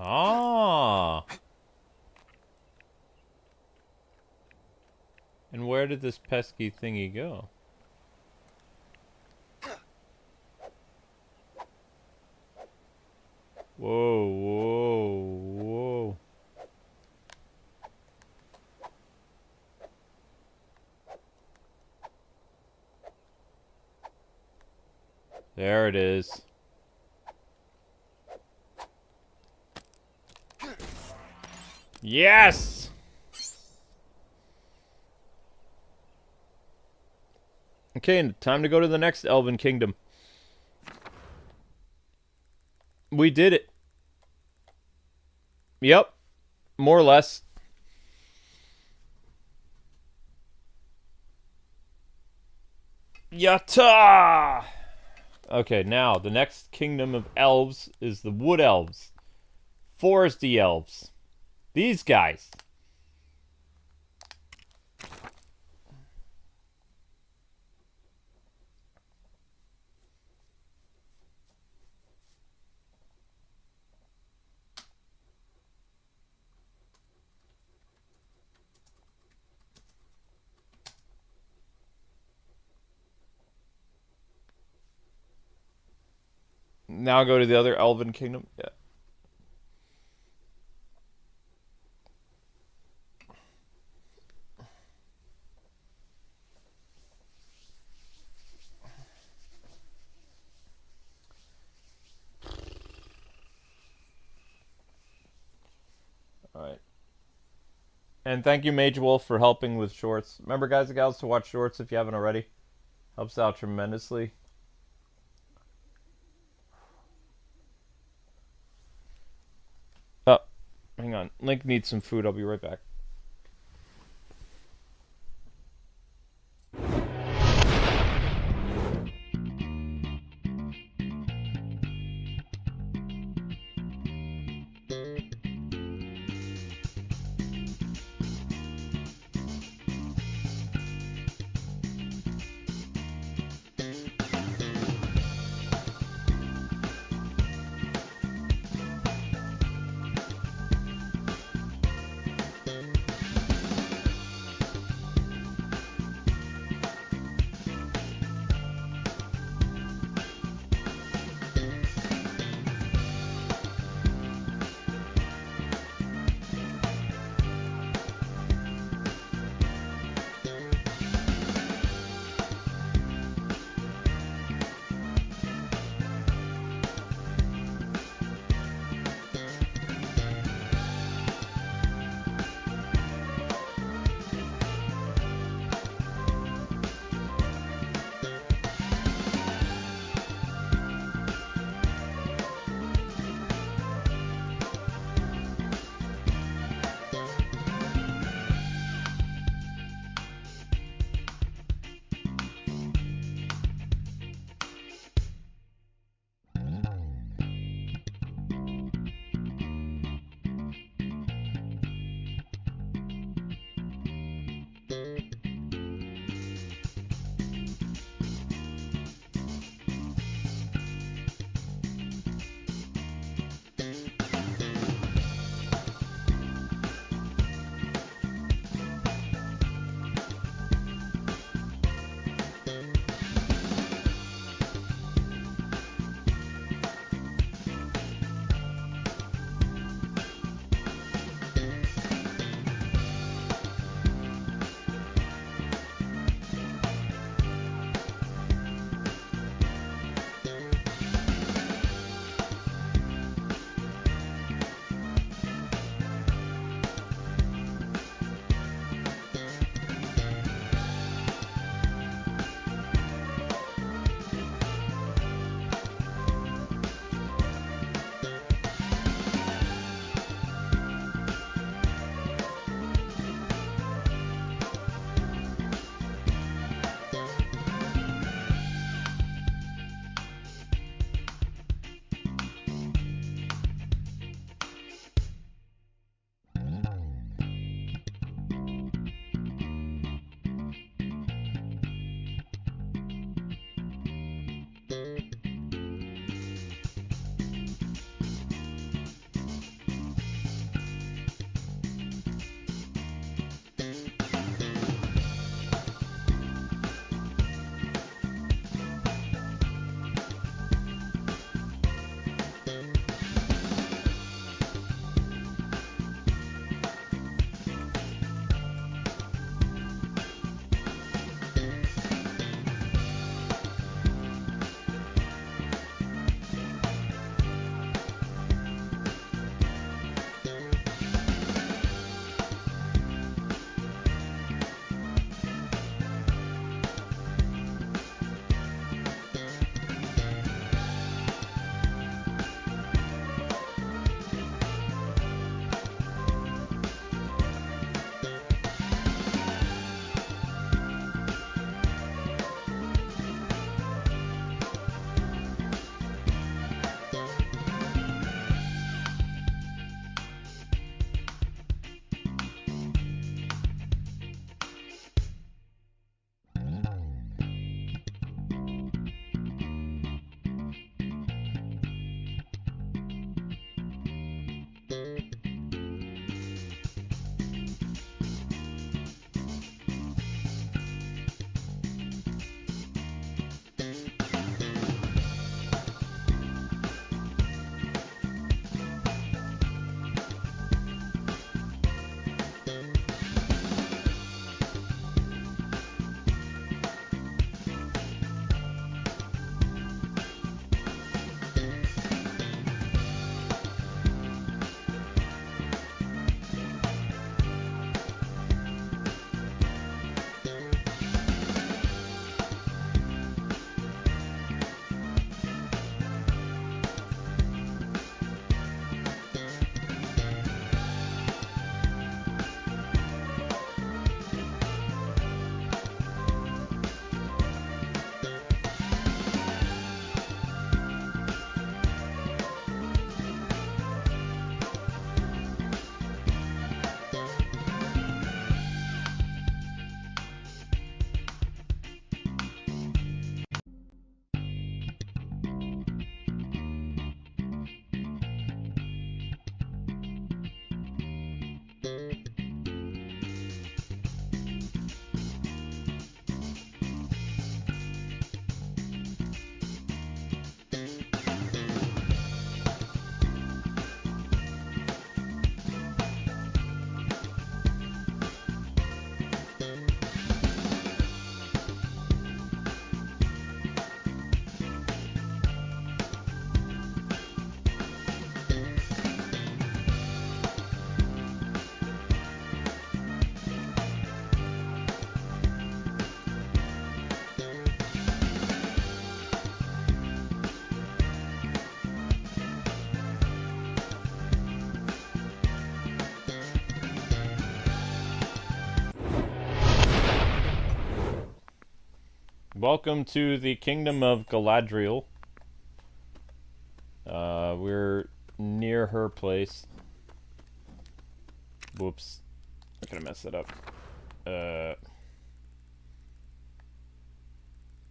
Ah! And where did this pesky thingy go? Whoa, whoa, whoa. There it is. Yes! Okay, time to go to the next Elven Kingdom. We did it. Yep. More or less. Yatta! Okay, now, the next kingdom of elves is the Wood Elves. Foresty Elves. These guys. Now go to the other Elven Kingdom. Yeah. Alright. And thank you, Mage Wolf, for helping with shorts. Remember, guys and gals, to watch shorts if you haven't already. Helps out tremendously. Oh, hang on. Link needs some food. I'll be right back. Welcome to the Kingdom of Galadriel. We're near her place. Whoops. I'm gonna mess it up. We're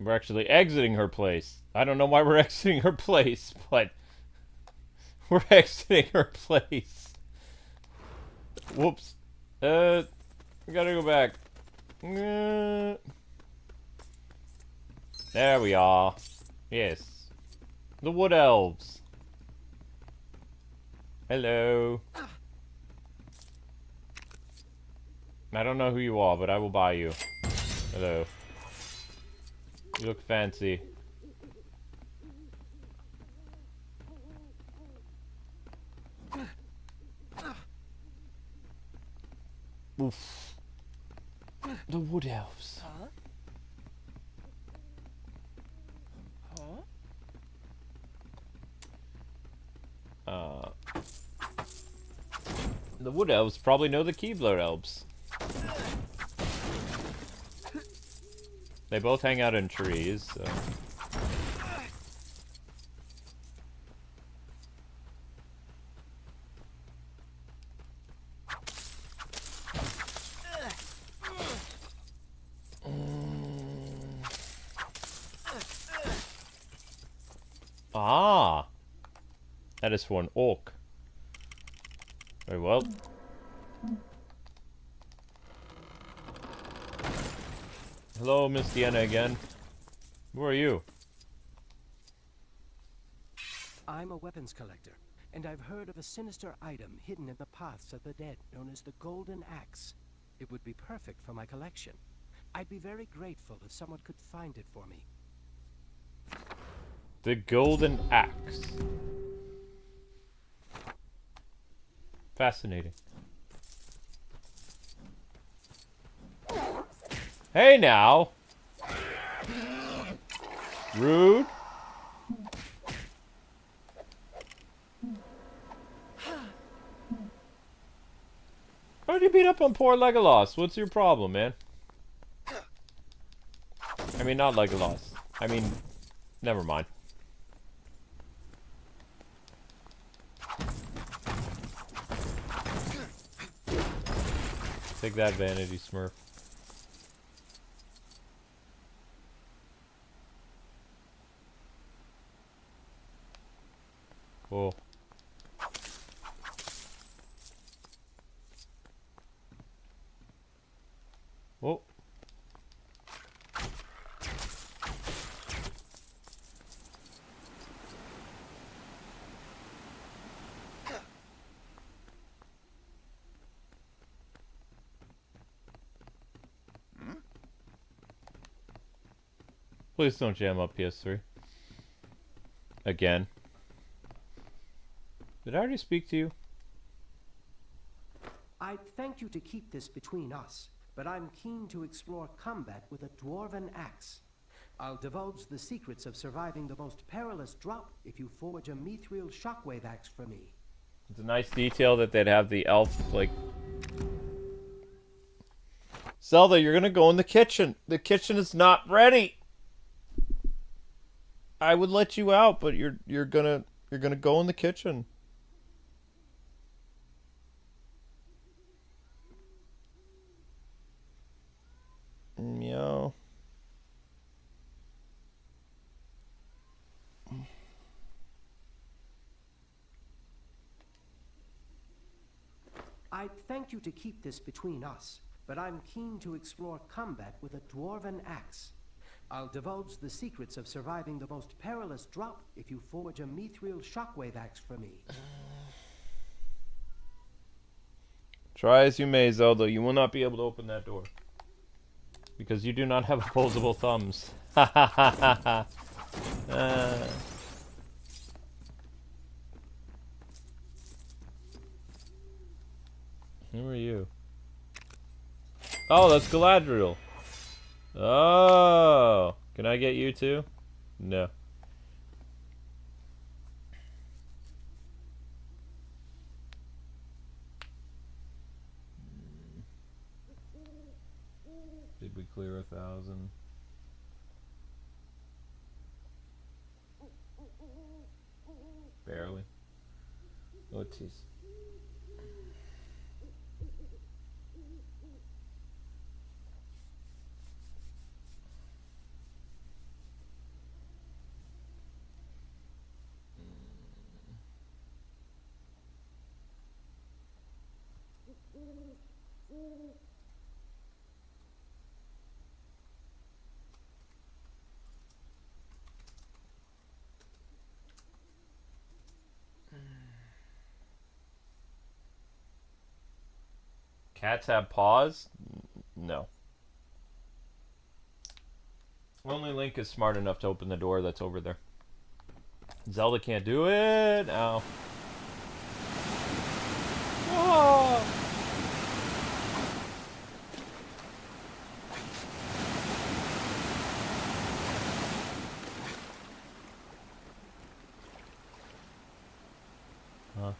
actually exiting her place. I don't know why we're exiting her place, but we're exiting her place. Whoops. We gotta go back. There we are. Yes. The Wood Elves. Hello. I don't know who you are, but I will buy you. Hello. You look fancy. Oof. The Wood Elves. Huh? The Wood Elves probably know the Keyblade Elves. They both hang out in trees, so. Ah! That is for an orc. Very well. Hello, Miss Deanna again. Who are you? I'm a weapons collector, and I've heard of a sinister item hidden in the paths of the dead known as the Golden Axe. It would be perfect for my collection. I'd be very grateful if someone could find it for me. The Golden Axe. Fascinating. Hey now! Rude. Why'd you beat up on poor Legolas? What's your problem, man? I mean, not Legolas. I mean, never mind. Take that, Vanity Smurf. Whoa. Whoa. Please don't jam up PS3. Again. Did I already speak to you? I'd thank you to keep this between us, but I'm keen to explore combat with a dwarven axe. I'll divulge the secrets of surviving the most perilous drop if you forge a mithril shockwave axe for me. It's a nice detail that they'd have the elf, like... Zelda, you're gonna go in the kitchen. The kitchen is not ready. I would let you out, but you're gonna go in the kitchen. Meow. I'd thank you to keep this between us, but I'm keen to explore combat with a dwarven axe. I'll divulge the secrets of surviving the most perilous drop if you forge a mithril shockwave axe for me. Try as you may, Zelda, you will not be able to open that door. Because you do not have opposable thumbs. Ha ha ha ha ha. Who are you? Oh, that's Galadriel. Oh, can I get you too? No. Did we clear 1,000? Barely. Oh, jeez. Cats have paws? No. Only Link is smart enough to open the door that's over there. Zelda can't do it. Ow. Oh. Huh.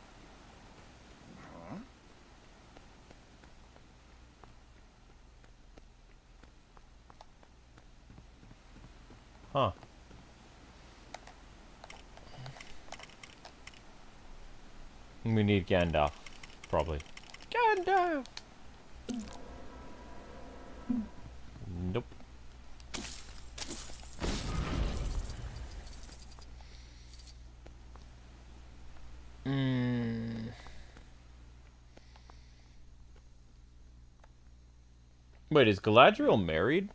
Huh. We need Gandalf. Probably. Gandalf! Nope. Wait, is Galadriel married?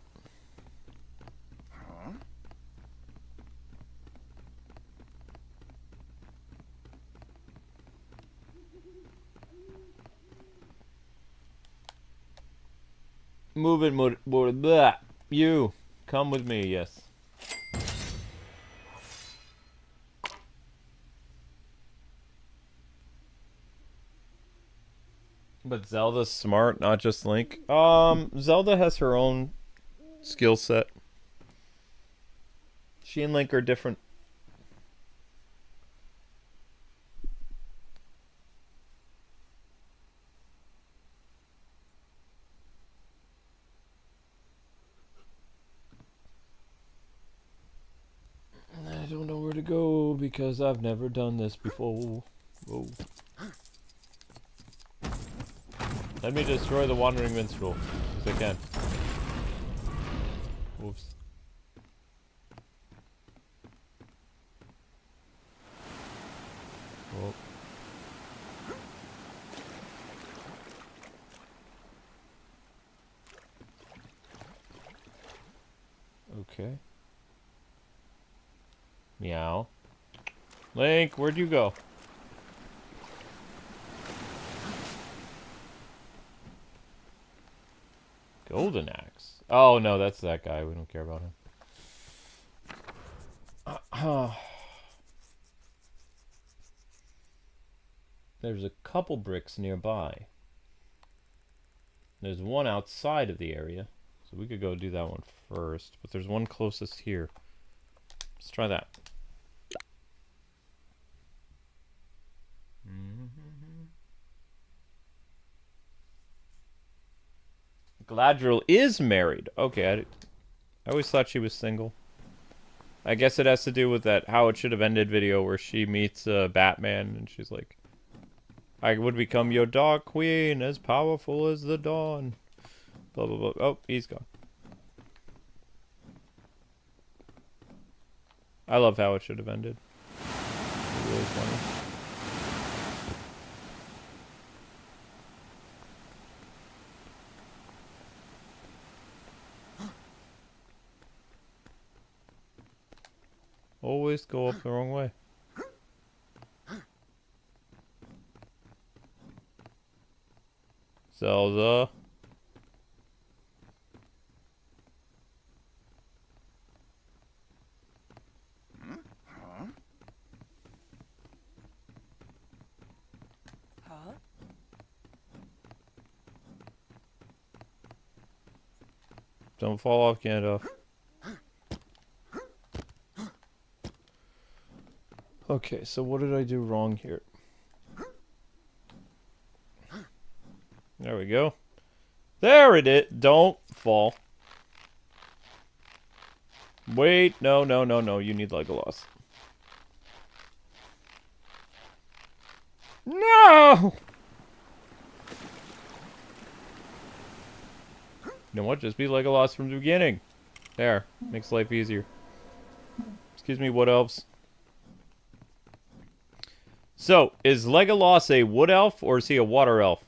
Move it, blah. You, come with me, yes. But Zelda's smart, not just Link. Zelda has her own skill set. She and Link are different. I don't know where to go because I've never done this before. Whoa. Let me destroy the Wandering Minstrel, as I can. Oops. Oh. Okay. Meow. Link, where'd you go? Golden Axe. Oh no, that's that guy. We don't care about him. There's a couple bricks nearby. There's one outside of the area. So we could go do that one first. But there's one closest here. Let's try that. Galadriel is married. Okay, I always thought she was single. I guess it has to do with that how it should have ended video where she meets Batman and she's like, I would become your Dark Queen, as powerful as the dawn. Blah, blah, blah. Oh, he's gone. I love how it should have ended. It's really funny. Always go up the wrong way. Zelda. Don't fall off, Gandalf. Okay, so what did I do wrong here? There we go. There it is. Don't fall. Wait, no. You need Legolas. No! You know what? Just be Legolas from the beginning. There. Makes life easier. Excuse me, wood elves. So, is Legolas a wood elf, or is he a water elf?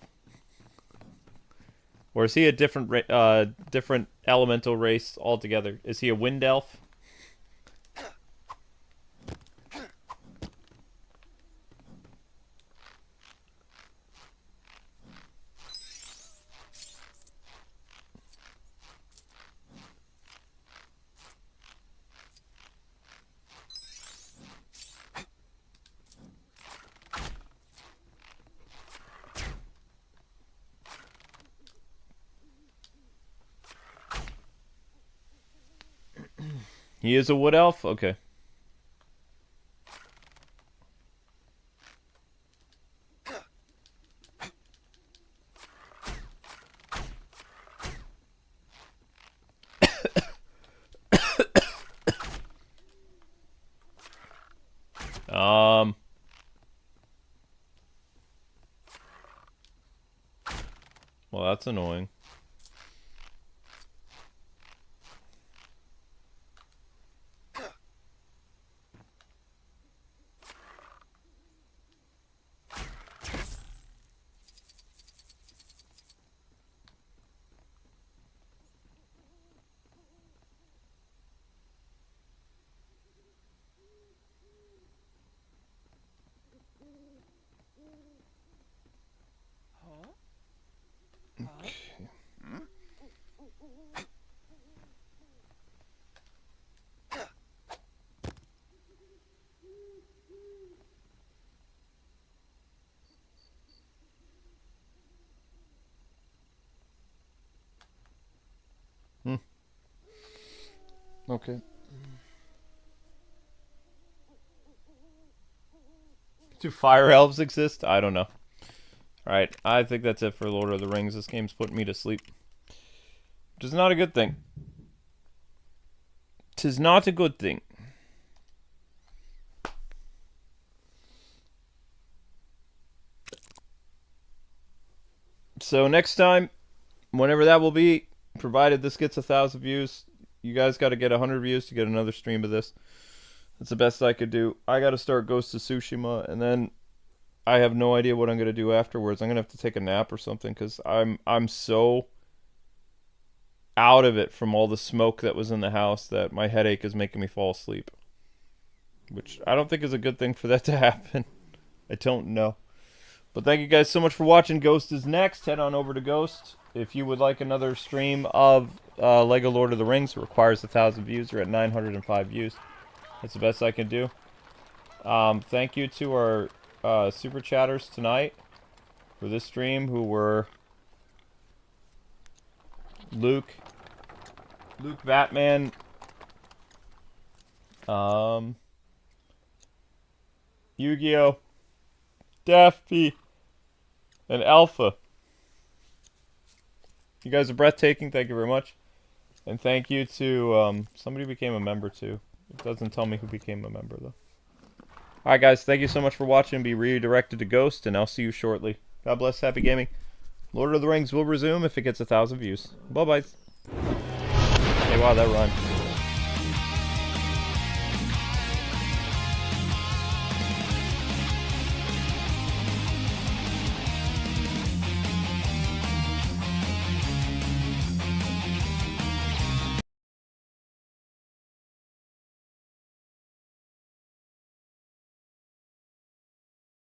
Or is he a different elemental race altogether? Is he a wind elf? He is a wood elf? Okay. Well, that's annoying. Okay. Do fire elves exist? I don't know. Alright, I think that's it for Lord of the Rings. This game's putting me to sleep. Which is not a good thing. 'Tis not a good thing. So next time, whenever that will be, provided this gets 1,000 views, you guys got to get 100 views to get another stream of this. That's the best I could do. I got to start Ghost of Tsushima, and then I have no idea what I'm going to do afterwards. I'm going to have to take a nap or something, because I'm so out of it from all the smoke that was in the house that my headache is making me fall asleep. Which I don't think is a good thing for that to happen. I don't know. But thank you guys so much for watching. Ghost is next. Head on over to Ghost. If you would like another stream of LEGO Lord of the Rings, it requires 1,000 views. We're at 905 views. That's the best I can do. Thank you to our super chatters tonight for this stream, who were Luke Batman, Yu-Gi-Oh, Daffy, and Alpha. You guys are breathtaking. Thank you very much. And thank you to somebody became a member too. It doesn't tell me who became a member though. Alright guys, thank you so much for watching. Be redirected to Ghost, and I'll see you shortly. God bless, happy gaming. Lord of the Rings will resume if it gets 1,000 views. Bye bye. Hey, wow, that rhymed.